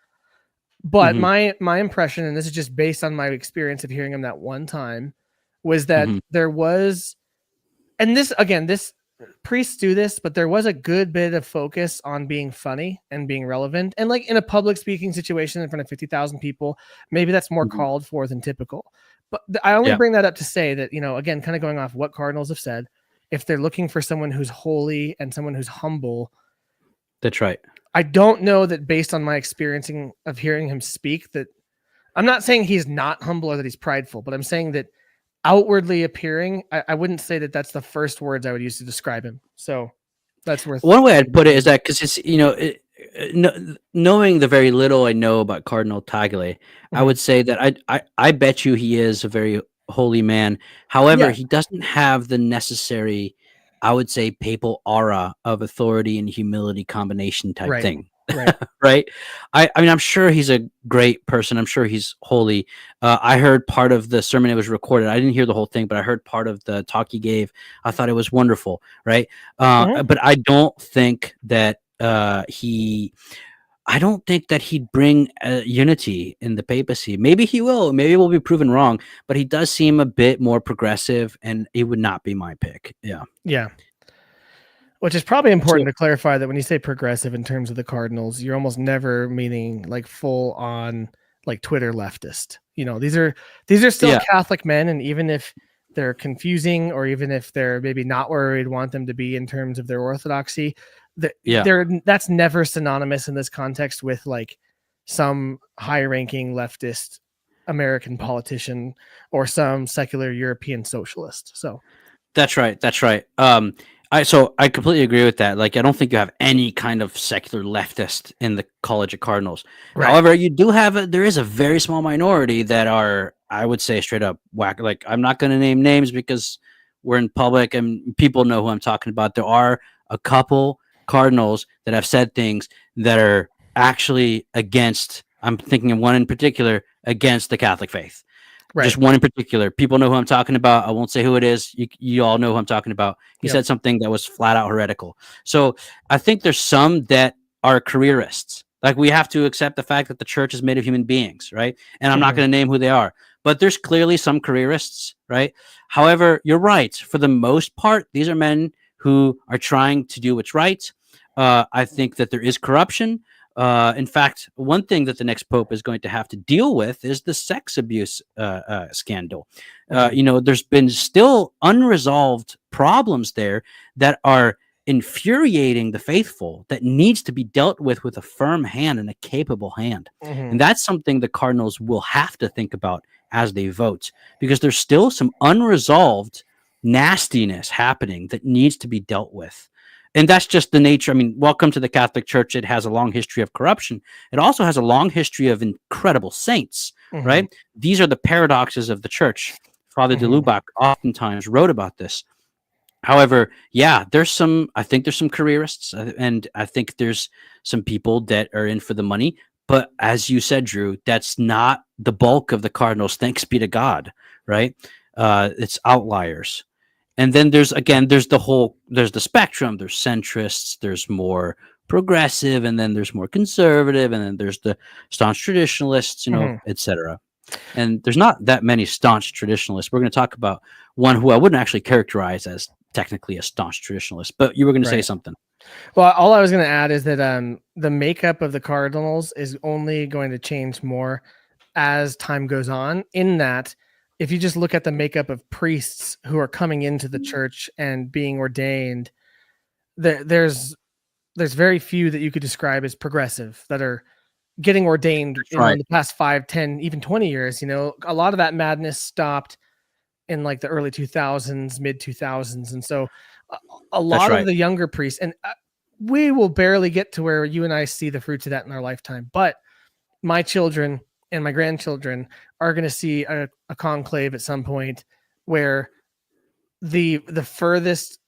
But my impression, and this is just based on my experience of hearing him that one time, was that there was, and this priests do this, but there was a good bit of focus on being funny and being relevant. And like in a public speaking situation in front of 50,000 people, maybe that's more called for than typical. But I only bring that up to say that, again, kind of going off what cardinals have said, if they're looking for someone who's holy and someone who's humble. That's right. I don't know that based on my experiencing of hearing him speak, that I'm not saying he's not humble or that he's prideful, but I'm saying that outwardly appearing, I wouldn't say that that's the first words I would use to describe him. So that's worth. One way I'd put it is that because it's, knowing the very little I know about Cardinal Tagle, I would say that I bet you he is a very holy man. However, Yeah. he doesn't have the necessary, I would say, papal aura of authority and humility combination type Right. thing. Right. Right. I mean, I'm sure he's a great person. I'm sure he's holy. I heard part of the sermon. It was recorded. I didn't hear the whole thing, but I heard part of the talk he gave. I thought it was wonderful. Right. But I don't think that I don't think that he'd bring unity in the papacy. Maybe he will. Maybe we'll be proven wrong. But he does seem a bit more progressive, and it would not be my pick. Yeah. Yeah. Which is probably important to clarify that when you say progressive in terms of the Cardinals, you're almost never meaning like full on like Twitter leftist. These are still Catholic men, and even if they're confusing or even if they're maybe not where we'd want them to be in terms of their orthodoxy, that's never synonymous in this context with like some high-ranking leftist American politician or some secular European socialist. So that's right. That's right. I completely agree with that. Like, I don't think you have any kind of secular leftist in the College of Cardinals. Right. However, you do have there is a very small minority that are, I would say, straight up whack. Like, I'm not going to name names because we're in public and people know who I'm talking about. There are a couple Cardinals that have said things that are actually against. I'm thinking of one in particular against the Catholic faith. Right. Just one in particular. People know who I'm talking about. I won't say who it is. You all know who I'm talking about. He said something that was flat out heretical. So I think there's some that are careerists. Like, we have to accept the fact that the church is made of human beings, right? And I'm not going to name who they are. But there's clearly some careerists, right? However, you're right. For the most part, these are men who are trying to do what's right. I think that there is corruption. In fact, one thing that the next pope is going to have to deal with is the sex abuse scandal. There's been still unresolved problems there that are infuriating the faithful, that needs to be dealt with a firm hand and a capable hand. And that's something the Cardinals will have to think about as they vote, because there's still some unresolved nastiness happening that needs to be dealt with. And that's just the nature. I mean, welcome to the Catholic Church. It has a long history of corruption. It also has a long history of incredible saints, right? These are the paradoxes of the church. Father de Lubac oftentimes wrote about this. However, I think there's some careerists, and I think there's some people that are in for the money. But as you said, Drew, that's not the bulk of the Cardinals. Thanks be to God, right? It's outliers. And then there's the spectrum. There's centrists, there's more progressive, and then there's more conservative, and then there's the staunch traditionalists, etc. And there's not that many staunch traditionalists. We're going to talk about one who I wouldn't actually characterize as technically a staunch traditionalist, but you were going to say something. Well, all I was going to add is that the makeup of the Cardinals is only going to change more as time goes on, in that if you just look at the makeup of priests who are coming into the church and being ordained, there's very few that you could describe as progressive that are getting ordained in the past 5, 10, even 20 years. A lot of that madness stopped in like the early 2000s, mid 2000s. And so a lot of the younger priests, and we will barely get to where you and I see the fruits of that in our lifetime, but my children and my grandchildren are going to see a conclave at some point where the furthest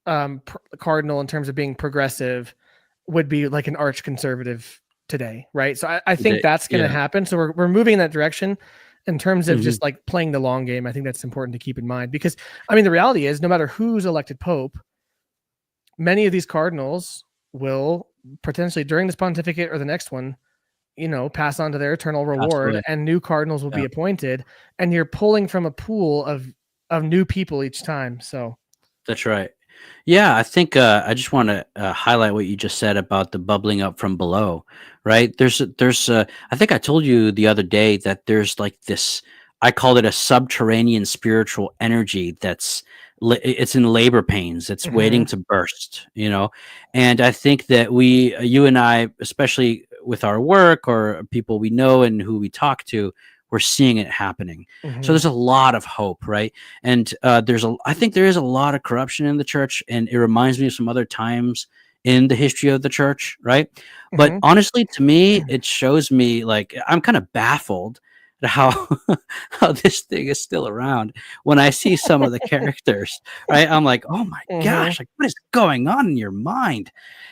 cardinal in terms of being progressive would be like an arch conservative today, right? So I think that's going to happen. So we're moving in that direction in terms of just like playing the long game. I think that's important to keep in mind, because I mean, the reality is no matter who's elected pope, many of these cardinals will potentially during this pontificate or the next one, pass on to their eternal reward. Absolutely. And new cardinals will be appointed, and you're pulling from a pool of new people each time. So that's right. Yeah, I think I just want to highlight what you just said about the bubbling up from below, right? There's I think I told you the other day that there's like this, I called it a subterranean spiritual energy that's it's in labor pains. It's waiting Mhm. to burst, and I think that you and I, especially with our work or people we know and who we talk to, we're seeing it happening. So Mhm. there's a lot of hope, right? And I think there is a lot of corruption in the church, and it reminds me of some other times in the history of the church, right? But Mhm. honestly, to me, it shows me, like, I'm kind of baffled at how how this thing is still around when I see some of the characters, right? I'm like, oh my Mhm. gosh, like, what is going on in your mind?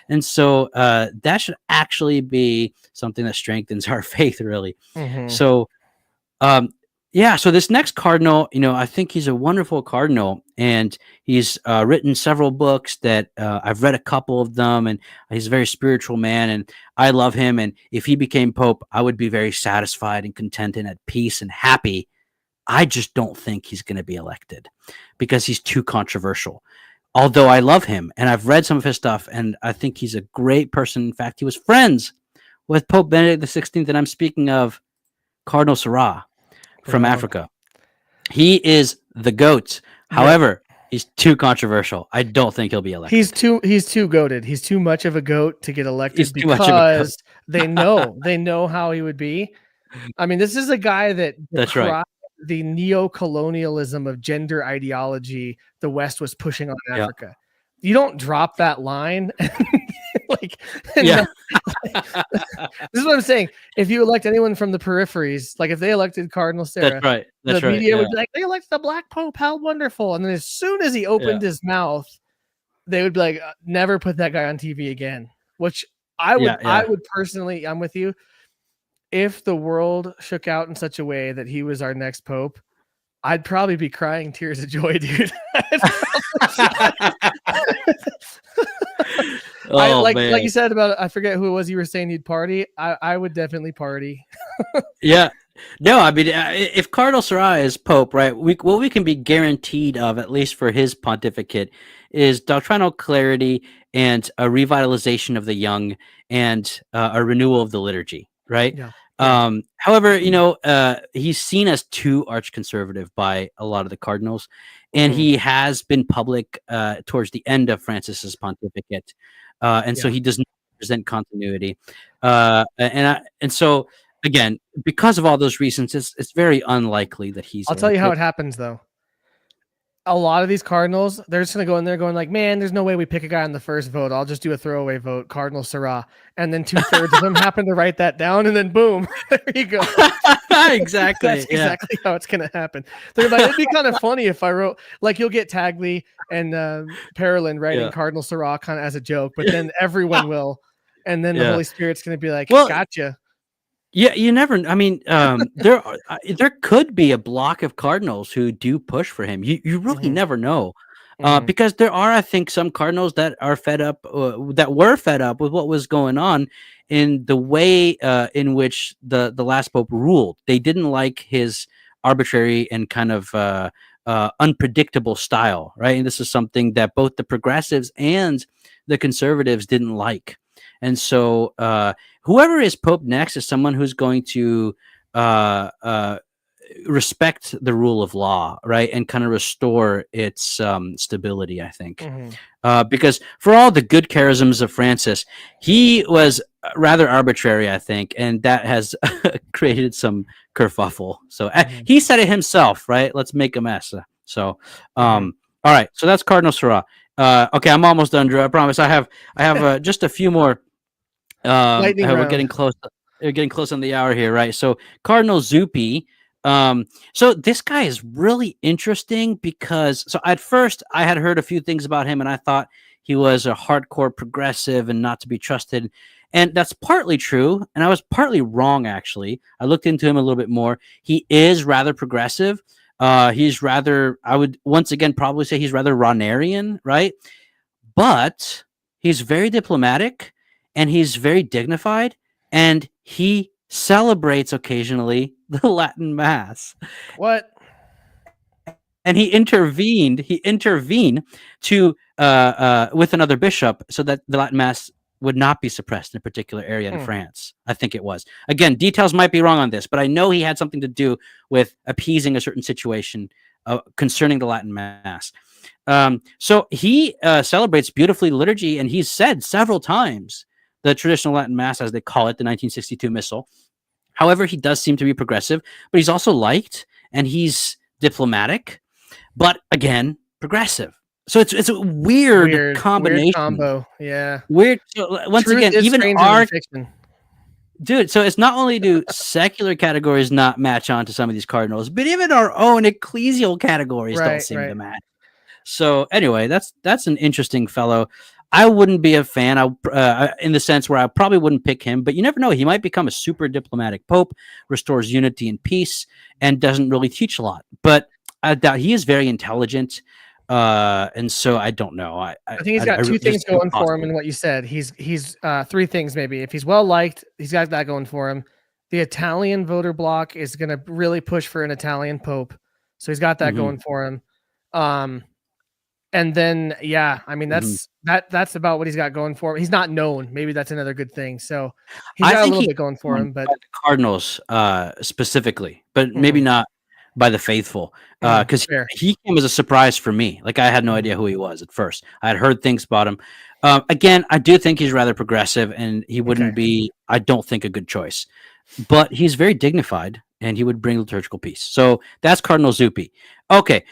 And so that should actually be something that strengthens our faith, really. Mhm. So um, yeah, so this next cardinal, I think he's a wonderful cardinal, and he's written several books that I've read a couple of them, and he's a very spiritual man, and I love him. And if he became pope, I would be very satisfied and content and at peace and happy. I just don't think he's going to be elected because he's too controversial. Although I love him, and I've read some of his stuff, and I think he's a great person. In fact, he was friends with Pope Benedict XVI, and I'm speaking of Cardinal Sarah from Bro. Africa. He is the GOAT. Yep. However, he's too controversial. I don't think he'll be elected. He's too goated. He's too much of a goat to get He's elected too much of a GOAT. because they know how he would be. I mean, this is a guy that That's right. decried the neo-colonialism of gender ideology the West was pushing on Yeah. Africa. You don't drop that line like Yeah. this is what I'm saying. If you elect anyone from the peripheries, like if they elected Cardinal That's Sarah, right. the That's right. media Yeah. would be like, they elected the Black Pope, how wonderful. And then as soon as he Yeah. opened his mouth, they would be like, never put that guy on TV again. Which I Yeah. would personally, I'm with you. If the world shook out in such a way that he was our next pope, I'd probably be crying tears of joy, dude. Oh, like man. you said about, I forget who it was you were saying you'd party. I would definitely party. Yeah. No, I mean, if Cardinal Sarah is Pope, right, what we can be guaranteed of, at least for his pontificate, is doctrinal clarity and a revitalization of the young, and a renewal of the liturgy, right? Yeah. Yeah. However, he's seen as too arch-conservative by a lot of the cardinals, and Mhm. he has been public towards the end of Francis's pontificate, and so Yeah. he does not present continuity, and so again, because of all those reasons, it's very unlikely that he's I'll tell you how elected. it happens though. A lot of these Cardinals, they're just gonna go in there going like, man, there's no way we pick a guy on the first vote. I'll just do a throwaway vote, Cardinal Sarah. And then 2/3 of them happen to write that down, and then boom, there you go. Exactly. That's Yeah. exactly how it's gonna happen. They're like, it'd be kind of funny if I wrote, like, you'll get Tagley and Parolin writing Yeah. Cardinal Sarah kind of as a joke, but then everyone will, and then the Yeah. Holy Spirit's gonna be like, Well, gotcha. yeah, you never. I mean, there could be a block of cardinals who do push for him. You really Mhm. never know, Mhm. because there are, I think, some cardinals that are fed up, that were fed up with what was going on in the way in which the last pope ruled. They didn't like his arbitrary and kind of unpredictable style, right? And this is something that both the progressives and the conservatives didn't like, and so. Whoever is pope next is someone who's going to uh, uh, respect the rule of law, right, and kind of restore its stability. I think, Mhm. because for all the good charisms of Francis, he was rather arbitrary, I think, and that has created some kerfuffle. So Mhm. he said it himself, right? Let's make a mess. So, Mhm. all right. So that's Cardinal Sarah. Okay, I'm almost done, Drew. I promise. I have just a few more. Lightning We're round. getting close. We're getting close on the hour here, right? So Cardinal Zuppi. So this guy is really interesting because at first I had heard a few things about him and I thought he was a hardcore progressive and not to be trusted. And that's partly true, and I was partly wrong actually. I looked into him a little bit more. He is rather progressive. He's rather, I would once again probably say he's rather Ronarian, right? But he's very diplomatic and he's very dignified, and he celebrates occasionally the Latin Mass. What? And he intervened to with another bishop so that the Latin Mass would not be suppressed in a particular area in Hmm. France. I think it was. Again, details might be wrong on this, but I know he had something to do with appeasing a certain situation concerning the Latin Mass. So he celebrates beautifully liturgy, and he's said several times the traditional Latin Mass, as they call it, the 1962 Missal. However, he does seem to be progressive, but he's also liked, and he's diplomatic, but again, progressive. So it's a weird combination. Combo. Yeah. Weird. So once Truth again, is even stranger our than fiction. dude. So it's not only do secular categories not match on to some of these cardinals, but even our own ecclesial categories don't seem to match. So anyway, that's an interesting fellow. I wouldn't be a fan, in the sense where I probably wouldn't pick him, but you never know. He might become a super diplomatic pope, restores unity and peace, and doesn't really teach a lot. But I doubt he is very intelligent, and so I don't know. I think he's got two things going for him in what you said. He's three things maybe. If he's well liked, he's got that going for him. The Italian voter bloc is going to really push for an Italian pope, so he's got that going for him. And then, yeah, I mean, that's about what he's got going for him. He's not known. Maybe that's another good thing. So he's got a little bit going for him, but the Cardinals specifically, but maybe not by the faithful, because he came as a surprise for me. Like I had no idea who he was at first. I had heard things about him. Again, I do think he's rather progressive, and he wouldn't be, I don't think, a good choice. But he's very dignified, and he would bring liturgical peace. So that's Cardinal Zuppi. Okay,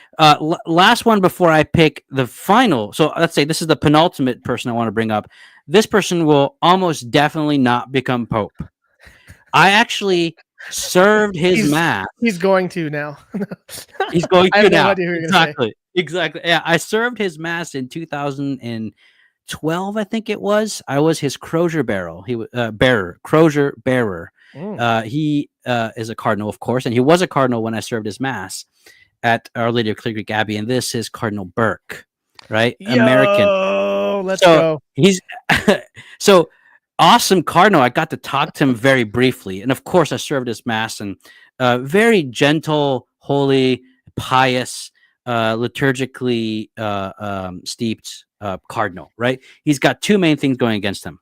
last one before I pick the final. So let's say this is the penultimate person I want to bring up. This person will almost definitely not become pope. I actually served his mass. He's going to now. He's going to I have now. No idea who you're Exactly. Exactly. Yeah, I served his mass in 2012, I think it was. I was his crozier bearer. Crozier bearer. He is a cardinal, of course, and he was a cardinal when I served his mass at Our Lady of Clear Creek Abbey, and this is Cardinal Burke, right? American. Let's go. He's so awesome cardinal. I got to talk to him very briefly, and of course, I served his mass, and very gentle, holy, pious, liturgically steeped cardinal, right? He's got two main things going against him.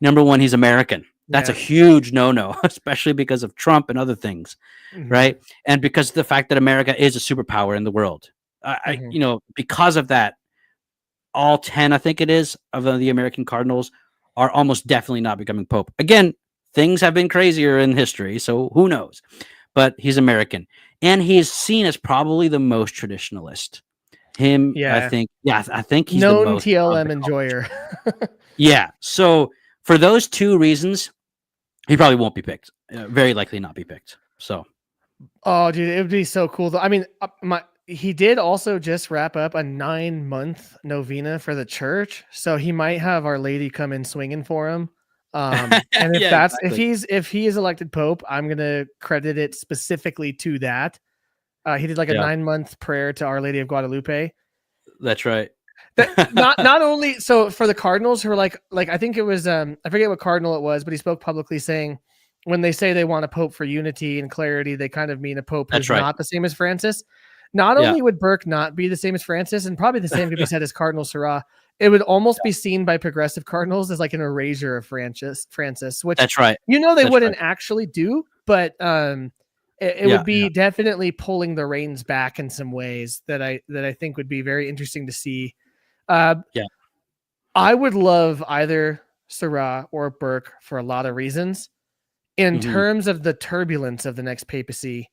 Number one, he's American. That's a huge no-no, especially because of Trump and other things, right? And because of the fact that America is a superpower in the world. Because of that, all 10, I think it is, of the American cardinals are almost definitely not becoming pope. Again, things have been crazier in history, so who knows? But he's American. And he is seen as probably the most traditionalist. I think he's known the most TLM enjoyer. Yeah. So for those two reasons, he probably won't be picked. Very likely not be picked. So, oh, dude, it would be so cool. I mean, he did also just wrap up a 9-month novena for the church, so he might have Our Lady come in swinging for him. And if he is elected pope, I'm gonna credit it specifically to that. He did like a 9-month prayer to Our Lady of Guadalupe. That's right. not only so for the cardinals who are like I think it was I forget what cardinal it was, but he spoke publicly saying when they say they want a pope for unity and clarity, they kind of mean a pope who's not the same as Francis. Not only would Burke not be the same as Francis, and probably the same could be said as Cardinal Sarah, it would almost be seen by progressive cardinals as like an erasure of Francis, which that's right. They wouldn't actually do, but it would be definitely pulling the reins back in some ways that I think would be very interesting to see. I would love either Sarah or Burke for a lot of reasons. In terms of the turbulence of the next papacy,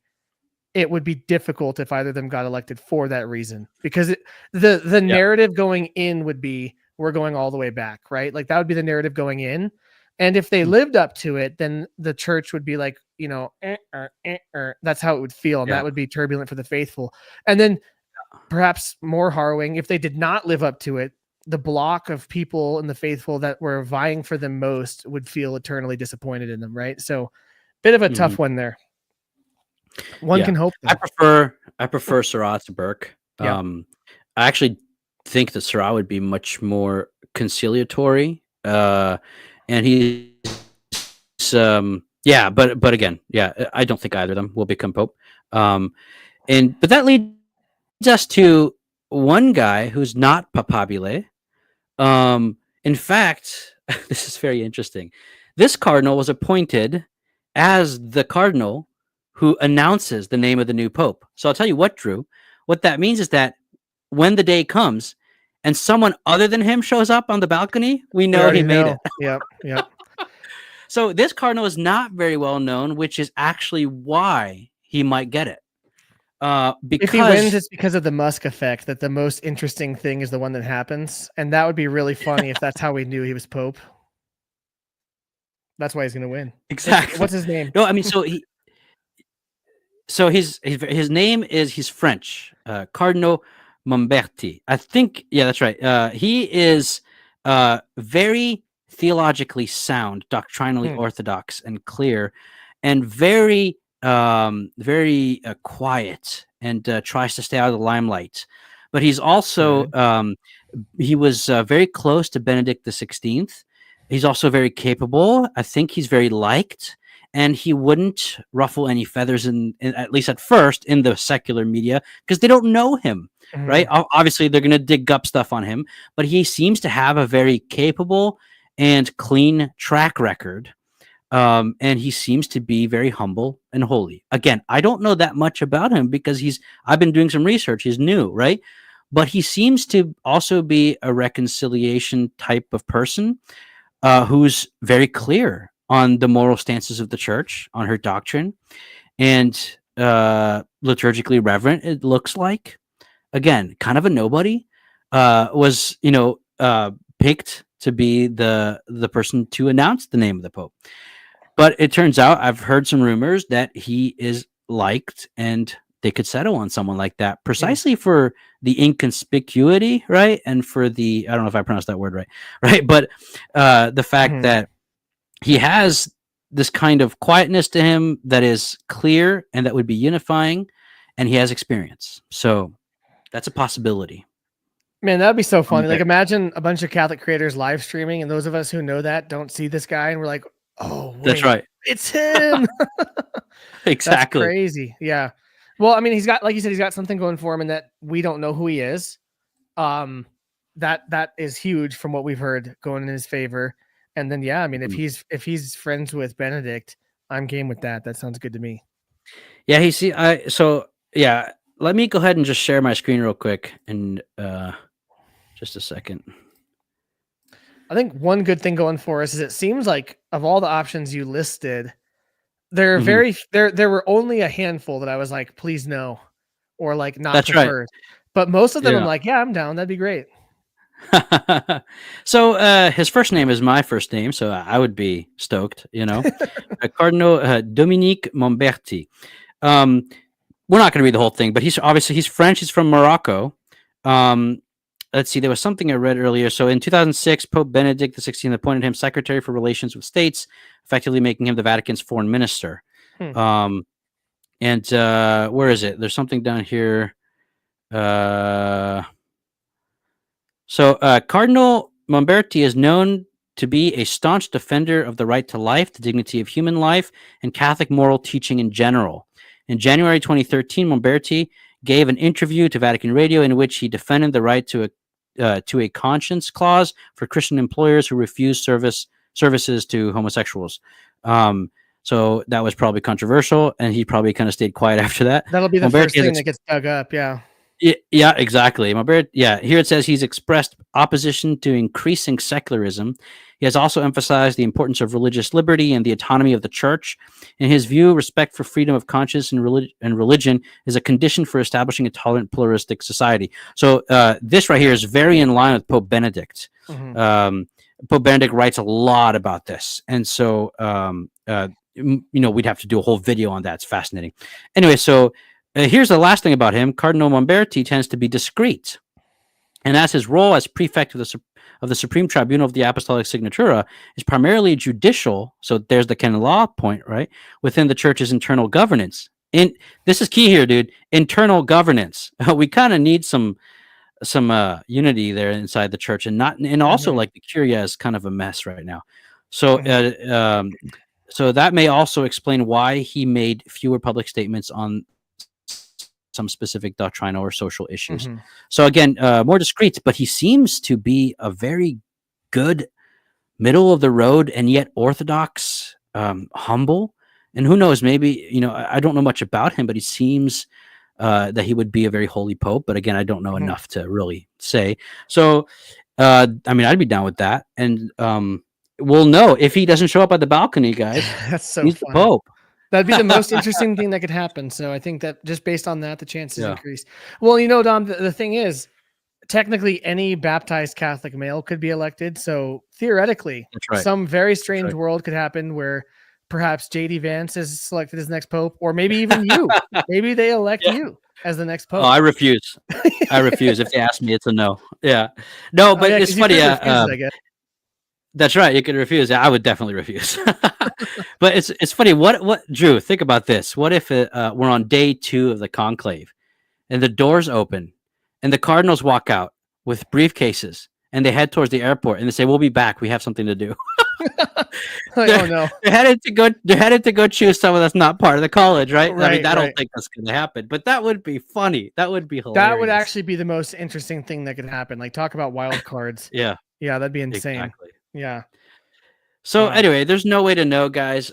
it would be difficult if either of them got elected for that reason, because the narrative going in would be, we're going all the way back, right? Like that would be the narrative going in. And if they lived up to it, then the church would be like, that's how it would feel. And that would be turbulent for the faithful. And then perhaps more harrowing, if they did not live up to it, the block of people in the faithful that were vying for them most would feel eternally disappointed in them, right? So bit of a tough one there. One can hope. I prefer Sarah to Burke. I actually think that Sarah would be much more conciliatory. And he's but again, I don't think either of them will become pope. But that leads us to one guy who's not papabile. In fact, this is very interesting. This cardinal was appointed as the cardinal who announces the name of the new pope. So I'll tell you what, Drew, what that means is that when the day comes and someone other than him shows up on the balcony, we We know he already made know. it. Yep. Yep. So this cardinal is not very well known, which is actually why he might get it. If he wins, Because it's because of the Musk effect that the most interesting thing is the one that happens. And that would be really funny if that's how we knew he was Pope. That's why he's going to win. exactly. What's his name? No, I mean, so his name is, he's French, Cardinal Mamberti. I think, yeah, that's right. He is very theologically sound, doctrinally orthodox and clear, and very quiet, and tries to stay out of the limelight. But he's also he was very close to Benedict XVI. He's also very capable. I think he's very liked, and he wouldn't ruffle any feathers in at least at first in the secular media, because they don't know him, right? Obviously, they're going to dig up stuff on him, but he seems to have a very capable and clean track record. And he seems to be very humble and holy. Again, I don't know that much about him because I've been doing some research. He's new, right? But he seems to also be a reconciliation type of person, who's very clear on the moral stances of the church, on her doctrine, and liturgically reverent, it looks like. Again, kind of a nobody, was picked to be the person to announce the name of the Pope. But it turns out, I've heard some rumors that he is liked, and they could settle on someone like that precisely for the inconspicuity, right? And for the, I don't know if I pronounced that word right? But the fact that he has this kind of quietness to him that is clear and that would be unifying, and he has experience. So that's a possibility. Man, that'd be so funny. Like, imagine a bunch of Catholic creators live streaming, and those of us who know that don't see this guy, and we're like, oh, wait, that's right. It's him. Exactly. That's crazy. Yeah. Well, I mean, he's got, like you said, he's got something going for him, and that we don't know who he is. That is huge from what we've heard going in his favor. And then, yeah, I mean, if he's friends with Benedict, I'm game with that. That sounds good to me. Yeah, let me go ahead and just share my screen real quick, and just a second. I think one good thing going for us is it seems like of all the options you listed, there were only a handful that I was like, please no, or like not That's preferred. Right. But most of them, Yeah. I'm like, yeah, I'm down. That'd be great. So his first name is my first name, so I would be stoked, Cardinal Dominique Mamberti. We're not going to read the whole thing, but he's French. He's from Morocco. Let's see. There was something I read earlier. So in 2006, Pope Benedict XVI appointed him Secretary for Relations with States, effectively making him the Vatican's foreign minister. And where is it? There's something down here. So Cardinal Mamberti is known to be a staunch defender of the right to life, the dignity of human life, and Catholic moral teaching in general. In January 2013, Mamberti gave an interview to Vatican Radio in which he defended the right to a conscience clause for Christian employers who refuse services to homosexuals. So that was probably controversial, and he probably kind of stayed quiet after that. That'll be the first thing that gets dug up. Yeah. Yeah, exactly. Here it says he's expressed opposition to increasing secularism. He has also emphasized the importance of religious liberty and the autonomy of the church. In his view, respect for freedom of conscience and religion is a condition for establishing a tolerant, pluralistic society. So this right here is very in line with Pope Benedict. Pope Benedict writes a lot about this, and so we'd have to do a whole video on that. It's fascinating. Anyway, so. Here's the last thing about him. Cardinal Mamberti tends to be discreet, and as his role as prefect of the Supreme Tribunal of the Apostolic Signatura is primarily judicial, so there's the canon law point, right, within the church's internal governance. This is key here, dude. Internal governance. We kind of need some unity there inside the church, and also like the Curia is kind of a mess right now. So so that may also explain why he made fewer public statements on some specific doctrinal or social issues. So again, more discreet, but he seems to be a very good middle of the road and yet orthodox, humble. And who knows, maybe, I don't know much about him, but he seems that he would be a very holy pope. But again, I don't know Mhm. enough to really say. So, I mean, I'd be down with that. And we'll know if he doesn't show up at the balcony, guys. That's so He's the funny. pope. That'd be the most interesting thing that could happen. So I think that just based on that, the chances Yeah. increase. Well, you know, Dom, the thing is, technically any baptized Catholic male could be elected. So theoretically, That's right. some very strange right. world could happen where perhaps JD Vance is selected as next pope, or maybe even you. Maybe they elect Yeah. you as the next Oh, pope. I refuse. I refuse. If they ask me, it's a no. Yeah. No, Oh but yeah, it's because you funny. could refuse it, I guess. That's right. You could refuse. I would definitely refuse. But it's funny. What Drew? Think about this. What if we're on day 2 of the conclave, and the doors open, and the cardinals walk out with briefcases, and they head towards the airport, and they say, "We'll be back. We have something to do." Like, oh no. They're headed to go. They're headed to go choose someone that's not part of the college, right? I mean, Right, I don't right. think that's going to happen, but that would be funny. That would be hilarious. That would actually be the most interesting thing that could happen. Like talk about wild cards. Yeah, Yeah, that'd be insane. exactly. Yeah. So Wow. anyway, there's no way to know, guys.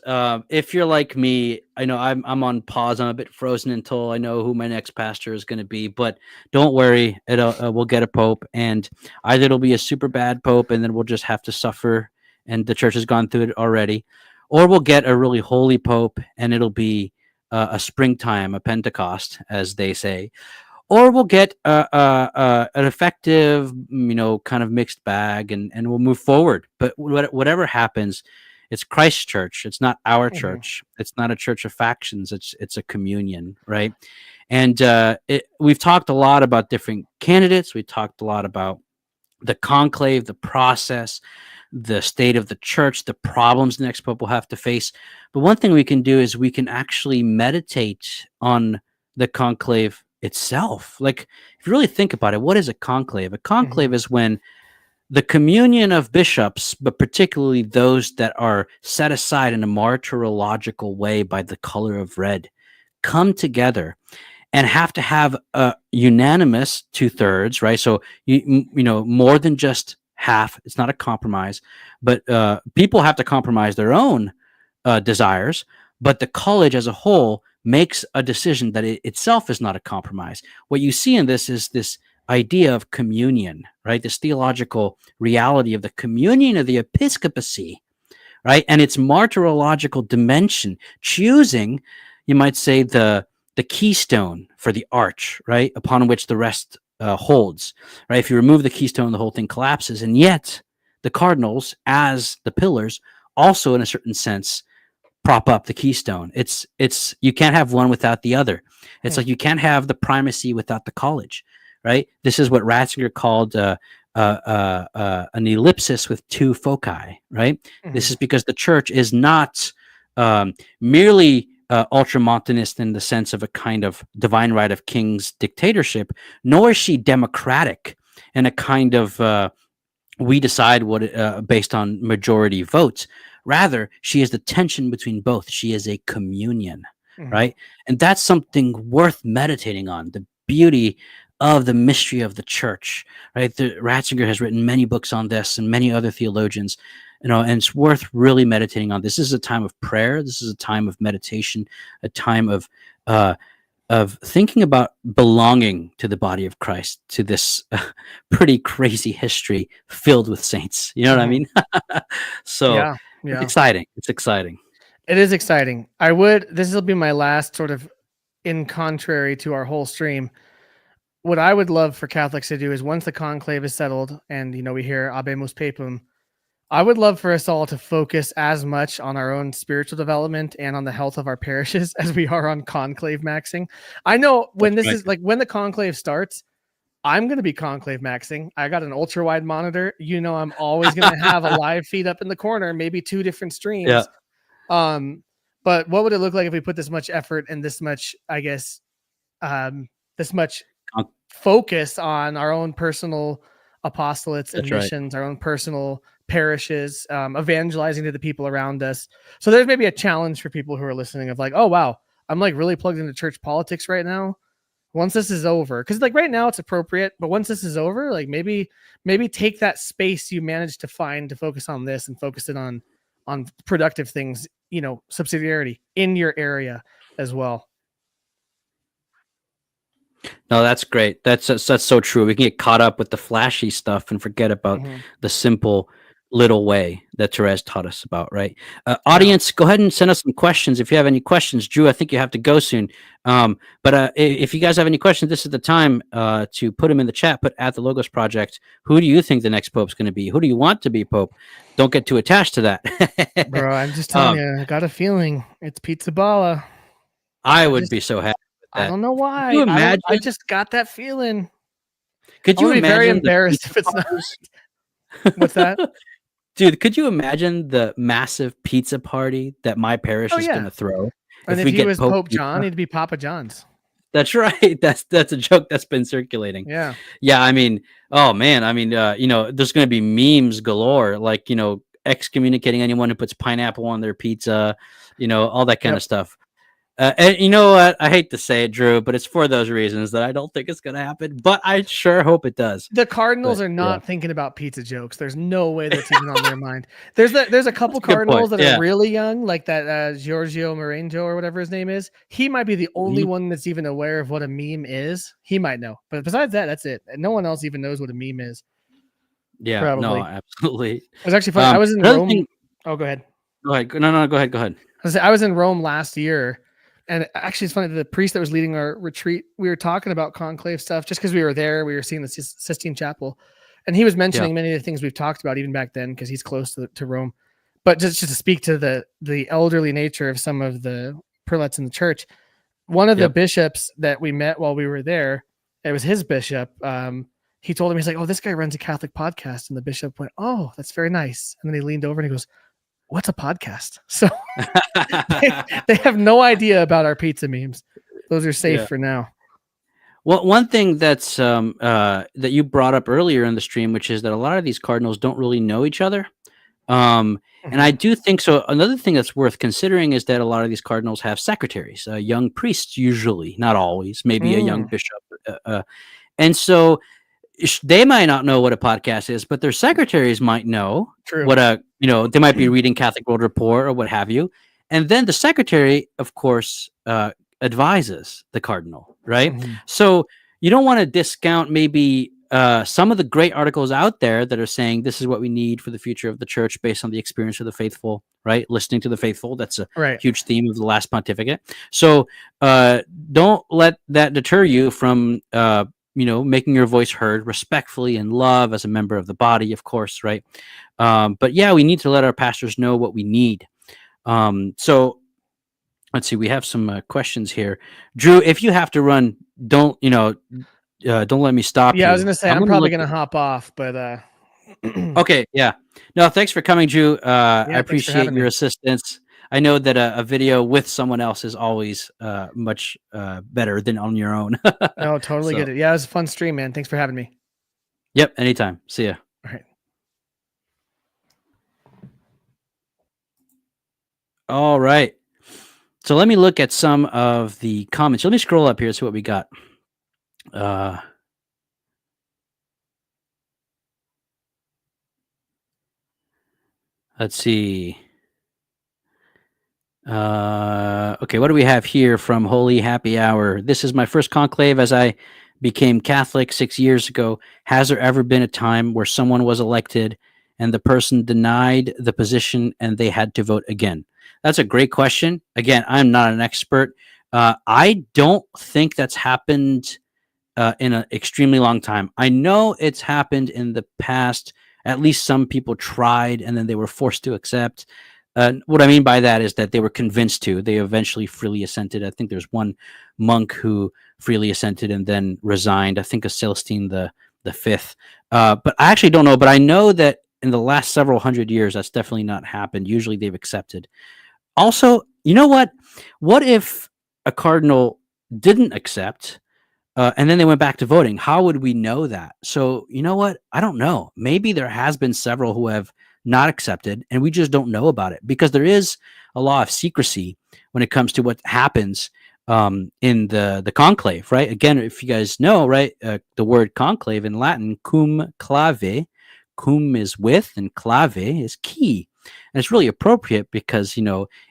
If you're like me, I know I'm on pause. I'm a bit frozen until I know who my next pastor is going to be. But don't worry, we'll get a pope, and either it'll be a super bad pope, and then we'll just have to suffer, and the church has gone through it already, or we'll get a really holy pope, and it'll be a springtime, a Pentecost, as they say, or we'll get an effective, kind of mixed bag, and we'll move forward. But whatever happens, it's Christ's church. It's not our Mhm. church. It's not a church of factions. It's a communion, right? And we've talked a lot about different candidates. We talked a lot about the conclave, the process, the state of the church, the problems the next pope will have to face. But one thing we can do is we can actually meditate on the conclave itself. Like, if you really think about it, what is a conclave? A conclave Mhm. is when the communion of bishops, but particularly those that are set aside in a martyrological way by the color of red, come together and have to have a unanimous 2/3, right? So more than just half. It's not a compromise, but people have to compromise their own desires. But the college as a whole makes a decision that it itself is not a compromise. What you see in this is this idea of communion, right? This theological reality of the communion of the episcopacy, right? And its martyrological dimension, choosing, you might say, the keystone for the arch, right, upon which the rest holds, right? If you remove the keystone, the whole thing collapses. And yet, the cardinals, as the pillars, also, in a certain sense, prop up the keystone. It's you can't have one without the other. It's like you can't have the primacy without the college, right? This is what Ratzinger called an ellipsis with 2 foci, right? This is Mhm. because the church is not merely ultramontanist in the sense of a kind of divine right of king's dictatorship, nor is she democratic in a kind of we decide what based on majority votes. Rather, she is the tension between both. She is a communion, Mhm. right? And that's something worth meditating on. The beauty of the mystery of the church, right? Ratzinger has written many books on this, and many other theologians, and it's worth really meditating on. This is a time of prayer. This is a time of meditation, a time of thinking about belonging to the body of Christ, to this pretty crazy history filled with saints. You know what I Mhm. mean? So Yeah. it's Yeah. exciting. It's exciting. It is exciting. This will be my last sort of in contrary to our whole stream. What I would love for Catholics to do is once the conclave is settled and we hear Abemus Papum, I would love for us all to focus as much on our own spiritual development and on the health of our parishes as we are on conclave maxing. I know when That's right. when the conclave starts, I'm going to be conclave maxing. I got an ultra wide monitor. I'm always going to have a live feed up in the corner, maybe 2 different Yeah. streams. But what would it look like if we put this much effort and this much, I guess, this much Con- focus on our own personal apostolates and That's right. missions, our own personal parishes, evangelizing to the people around us. So there's maybe a challenge for people who are listening of like, oh wow, I'm like really plugged into church politics right now. Once this is over, because like right now it's appropriate, but once this is over, like maybe take that space you managed to find to focus on this and focus it on productive things, subsidiarity in your area as well. No, that's great. That's so true. We can get caught up with the flashy stuff and forget about Hmm. the simple little way that Therese taught us about, right? Yeah. Audience, go ahead and send us some questions if you have any questions. Drew, I think you have to go soon. But if you guys have any questions, this is the time to put them in the chat. Put at the Logos Project. Who do you think the next pope's going to be? Who do you want to be pope? Don't get too attached to that. Bro, I'm just telling um, you, I got a feeling it's Pizzaballa. I I would just, be so happy with I that. don't know Could you why. I imagine? just got that feeling. Could I'm you gonna be very imagine the embarrassed pizza if it's not. parties? What's that? Dude, could you imagine the massive pizza party that my parish Oh is yeah. gonna throw And if if we he get was Pope Pope John, pizza? he'd be Papa John's. That's right. That's a joke that's been circulating. Yeah. Yeah, I mean, oh man, I mean, there's gonna be memes galore, like excommunicating anyone who puts pineapple on their pizza, all that kind Yep. of stuff. And you know what? I hate to say it, Drew, but it's for those reasons that I don't think it's gonna happen. But I sure hope it does. The Cardinals But are yeah, not thinking about pizza jokes. There's no way that's even on their mind. There's a couple that's a good point. Cardinals that Yeah. are really young, like that Giorgio Marango or whatever his name is. He might be the only Mhm. one that's even aware of what a meme is. He might know, but besides that, that's it. And no one else even knows what a meme is. Yeah. No, Probably. absolutely. It was actually funny. I was in Another Rome. thing. Oh, go ahead. Go ahead. No, go ahead. Go ahead. I was in Rome last year, and actually, it's funny. The priest that was leading our retreat, we were talking about conclave stuff just because we were there. We were seeing the Sistine Chapel, and he was mentioning many of the things we've talked about even back then because he's close to Rome. But just to speak to the elderly nature of some of the prelates in the church, one of the bishops that we met while we were there, it was his bishop. He told him, he's like, "Oh, this guy runs a Catholic podcast," and the bishop went, "Oh, that's very nice." And then he leaned over and he goes, "What's a podcast?" So they have no idea about our pizza memes. Those are safe for now. Well, one thing that's that you brought up earlier in the stream, which is that a lot of these cardinals don't really know each other. And I do think so. Another thing that's worth considering is that a lot of these cardinals have secretaries, young priests, usually, not always, maybe a young bishop. And so they might not know what a podcast is, but their secretaries might know True. what they might be reading Catholic World Report or what have you. And then the secretary, of course, advises the cardinal, right? So you don't want to discount maybe some of the great articles out there that are saying this is what we need for the future of the church based on the experience of the faithful, right? Listening to the faithful. That's a huge theme of the last pontificate. So don't let that deter you from making your voice heard respectfully and love as a member of the body, of course, right? But yeah, we need to let our pastors know what we need. So let's see, we have some questions here. Drew, if you have to run, don't let me stop you. Yeah, I was gonna say I'm probably gonna hop off, but okay, yeah. No, thanks for coming, Drew. I appreciate your assistance. I know that a video with someone else is always much better than on your own. No, totally get it. Yeah, it was a fun stream, man. Thanks for having me. Yep, anytime. See ya. All right. All right. So let me look at some of the comments. Let me scroll up here and see what we got. Let's see. Okay, what do we have here from Holy Happy Hour? This is my first conclave as I became Catholic 6 years ago. Has there ever been a time where someone was elected and the person denied the position and they had to vote again? That's a great question. Again, I'm not an expert. I don't think that's happened in an extremely long time. I know it's happened in the past. At least some people tried and then they were forced to accept. What I mean by that is that they were convinced to. They eventually freely assented. I think there's one monk who freely assented and then resigned. I think of Celestine the Fifth. But I actually don't know. But I know that in the last several hundred years, that's definitely not happened. Usually they've accepted. Also, you know what? What if a cardinal didn't accept and then they went back to voting? How would we know that? So, you know what? I don't know. Maybe there has been several who have not accepted and we just don't know about it because there is a law of secrecy when it comes to what happens in the conclave, right? Again, if you guys know, right, the word conclave in Latin, cum clave, cum is with and clave is key. And it's really appropriate because,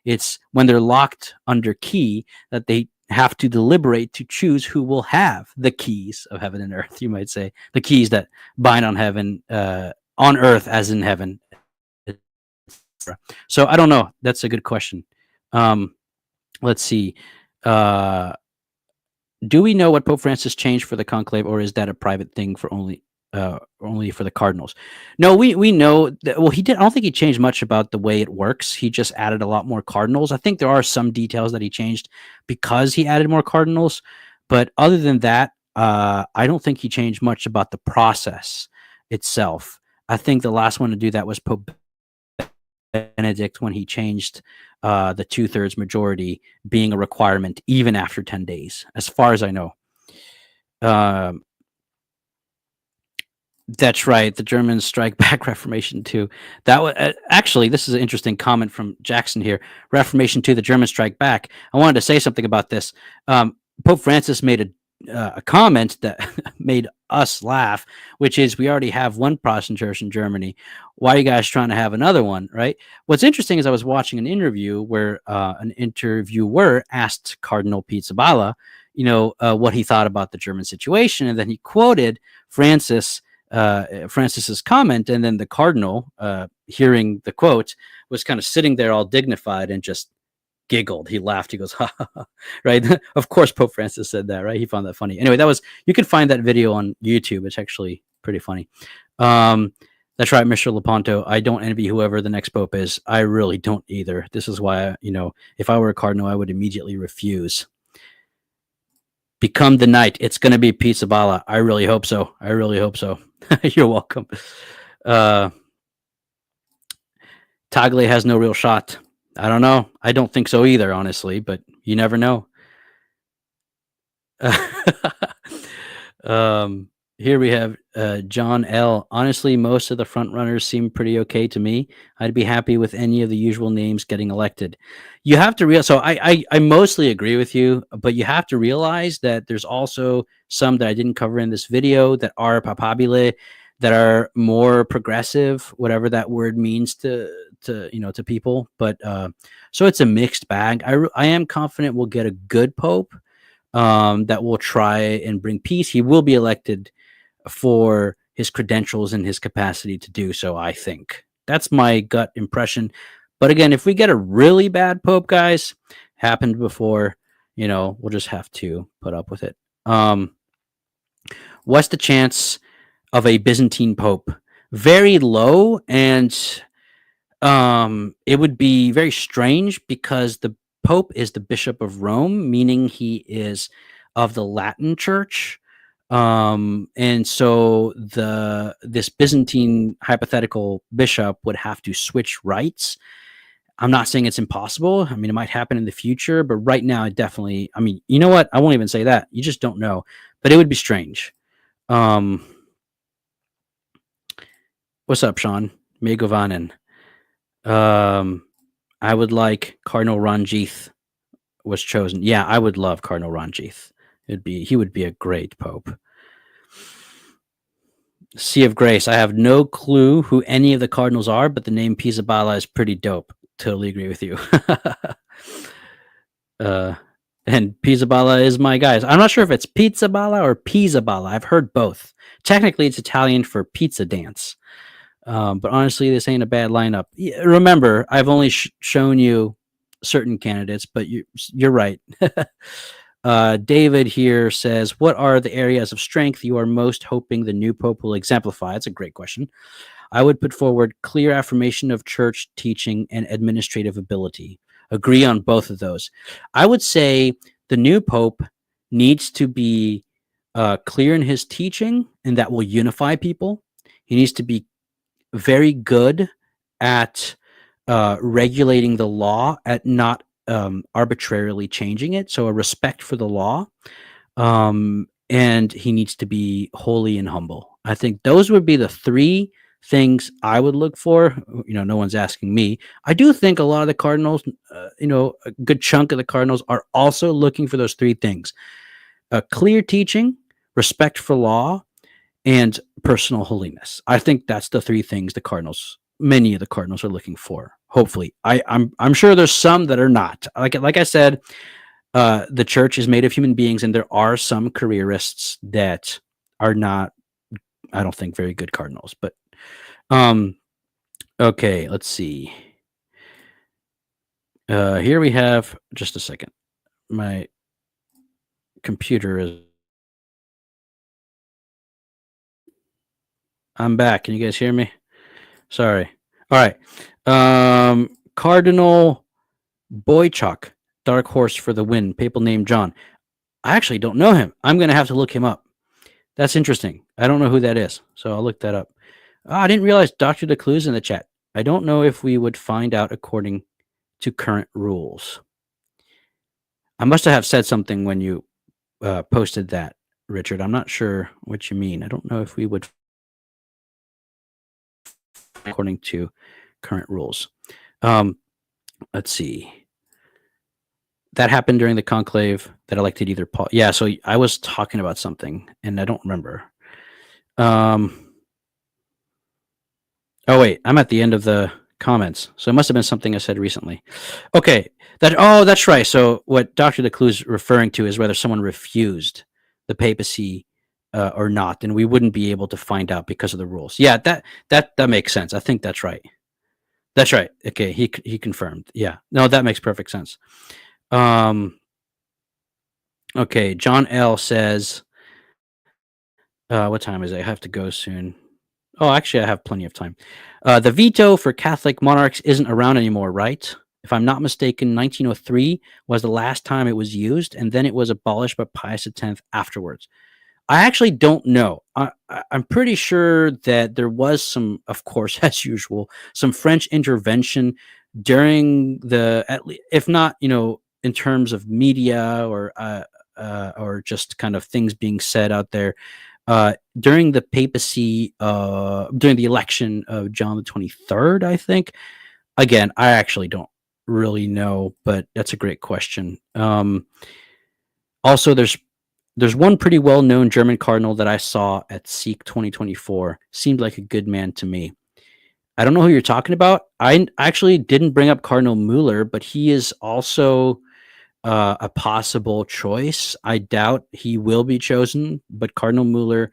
it's when they're locked under key that they have to deliberate to choose who will have the keys of heaven and earth. You might say the keys that bind on heaven, on earth as in heaven. So I don't know. That's a good question. Let's see. Do we know what Pope Francis changed for the conclave, or is that a private thing for only for the cardinals? No, we know that. Well, he did. I don't think he changed much about the way it works. He just added a lot more cardinals. I think there are some details that he changed because he added more cardinals, but other than that, I don't think he changed much about the process itself. I think the last one to do that was Pope Benedict, when he changed the 2/3 majority being a requirement even after 10 days, as far as I know. That's right. The Germans strike back Reformation 2. That was actually, this is an interesting comment from Jackson here. Reformation 2, the Germans strike back. I wanted to say something about this. Pope Francis made a comment that made us laugh, which is, we already have one Protestant church in Germany. Why are you guys trying to have another one, right? What's interesting is I was watching an interview where an interviewer asked Cardinal Pizzaballa, what he thought about the German situation, and then he quoted Francis's comment, and then the cardinal, hearing the quote, was kind of sitting there all dignified and just giggled. He laughed. He goes, ha, ha, ha. Right? Of course, Pope Francis said that, right? He found that funny. Anyway, you can find that video on YouTube. It's actually pretty funny. That's right, Mr. Lepanto. I don't envy whoever the next pope is. I really don't either. This is why, if I were a cardinal, I would immediately refuse. Become the knight. It's going to be Pizzaballa. I really hope so. You're welcome. Tagle has no real shot. I don't know. I don't think so either, honestly, but you never know. Here we have John L. Honestly, most of the front runners seem pretty okay to me. I'd be happy with any of the usual names getting elected. You have to realize, so I mostly agree with you, but you have to realize that there's also some that I didn't cover in this video that are papabile, that are more progressive, whatever that word means to people. But so it's a mixed bag. I am confident we'll get a good pope that will try and bring peace. He will be elected for his credentials and his capacity to do so, I think. That's my gut impression. But again, if we get a really bad pope, guys, happened before, we'll just have to put up with it. What's the chance of a Byzantine pope? Very low, and it would be very strange because the Pope is the Bishop of Rome, meaning he is of the Latin Church. And so this Byzantine hypothetical bishop would have to switch rights. I'm not saying it's impossible. I mean, it might happen in the future, but right now, you know what? I won't even say that. You just don't know, but it would be strange. What's up, Sean? Megovanen. I would like Cardinal Ranjith was chosen. Yeah, I would love Cardinal Ranjith. He would be a great pope. Sea of Grace. I have no clue who any of the cardinals are, but the name Pizzaballa is pretty dope. Totally agree with you. And Pizzaballa is my guys. I'm not sure if it's Pizzaballa or Pizzaballa. I've heard both. Technically, it's Italian for pizza dance. But honestly, this ain't a bad lineup. Remember, I've only shown you certain candidates, but you're right. David here says, what are the areas of strength you are most hoping the new pope will exemplify? That's a great question. I would put forward clear affirmation of church teaching and administrative ability. Agree on both of those. I would say the new pope needs to be clear in his teaching, and that will unify people. He needs to be very good at regulating the law, at not arbitrarily changing it. So a respect for the law. And he needs to be holy and humble. I think those would be the three things I would look for. No one's asking me. I do think a lot of the cardinals, a good chunk of the cardinals are also looking for those three things: clear teaching, respect for law, and personal holiness. I think that's the three things many of the cardinals are looking for. Hopefully, I'm sure there's some that are not. Like I said, the church is made of human beings, and there are some careerists that are not, I don't think, very good cardinals. But okay, let's see. Here we have, just a second. My computer is. I'm back. Can you guys hear me? Sorry. All right. Cardinal Boychuk, dark horse for the win. Papal name John. I actually don't know him. I'm going to have to look him up. That's interesting. I don't know who that is, so I'll look that up. I didn't realize Dr. DeClue's in the chat. I don't know if we would find out according to current rules. I must have said something when you posted that, Richard. I'm not sure what you mean. I don't know if we would according to current rules. Let's see. That happened during the conclave that elected either Paul. Yeah, so I was talking about something, and I don't remember. Oh, wait. I'm at the end of the comments, so it must have been something I said recently. Okay. That's right. So what Dr. DeClue's referring to is whether someone refused the papacy or not, and we wouldn't be able to find out because of the rules. Yeah, that makes sense. I think that's right. That's right. Okay, he confirmed. Yeah, no, that makes perfect sense. Okay, John L says, what time is it? I have to go soon. Oh, actually, I have plenty of time. The veto for Catholic monarchs isn't around anymore, right? If I'm not mistaken, 1903 was the last time it was used, and then it was abolished by Pius X afterwards. I actually don't know. I'm pretty sure that there was some, of course, as usual, some French intervention during if not, in terms of media or just kind of things being said out there during the papacy, during the election of John the 23rd, I think. Again, I actually don't really know, but that's a great question. Also, there's one pretty well-known German cardinal that I saw at Seek 2024. Seemed like a good man to me. I don't know who you're talking about. I actually didn't bring up Cardinal Mueller, but he is also a possible choice. I doubt he will be chosen, but Cardinal Mueller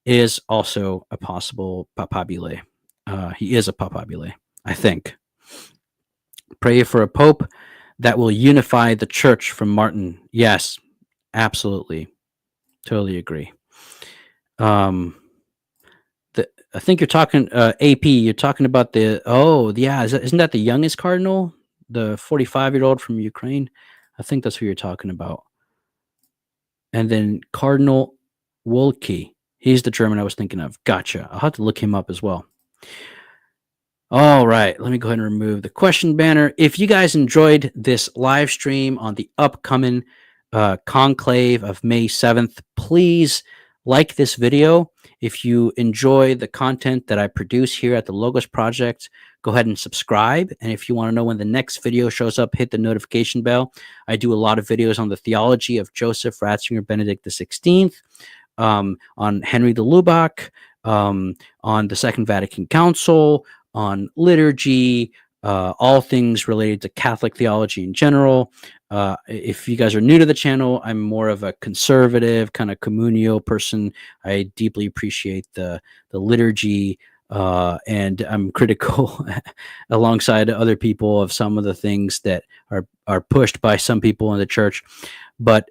is also a possible papabile. He is a papabile, I think. Pray for a pope that will unify the church from Martin. Yes, absolutely. Totally agree. I think you're talking AP. You're talking about isn't that the youngest cardinal, the 45-year-old from Ukraine? I think that's who you're talking about. And then Cardinal Wolke. He's the German I was thinking of. Gotcha. I'll have to look him up as well. All right, let me go ahead and remove the question banner. If you guys enjoyed this live stream on the upcoming conclave of May 7th, please like this video. If you enjoy the content that I produce here at the Logos Project, go ahead and subscribe. And if you want to know when the next video shows up, hit the notification bell. I do a lot of videos on the theology of Joseph Ratzinger Benedict XVI, on Henry the Lubac, on the Second Vatican Council, on liturgy, all things related to Catholic theology in general. If you guys are new to the channel, I'm more of a conservative kind of communio person. I deeply appreciate the liturgy, and I'm critical alongside other people of some of the things that are pushed by some people in the church. But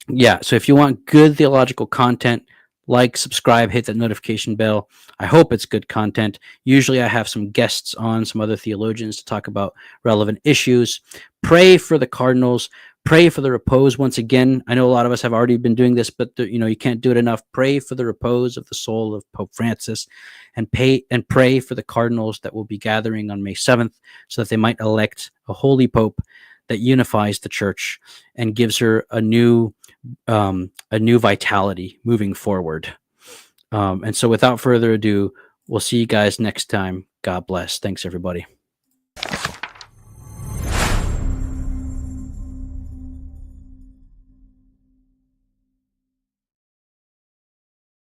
yeah, so if you want good theological content, like, subscribe, hit that notification bell. I hope it's good content. Usually I have some guests on, some other theologians to talk about relevant issues. Pray for the cardinals. Pray for the repose. Once again, I know a lot of us have already been doing this, but you can't do it enough. Pray for the repose of the soul of Pope Francis, and pray for the cardinals that will be gathering on May 7th so that they might elect a holy pope that unifies the church and gives her a new vitality moving forward. And so without further ado, we'll see you guys next time. God bless. Thanks, everybody.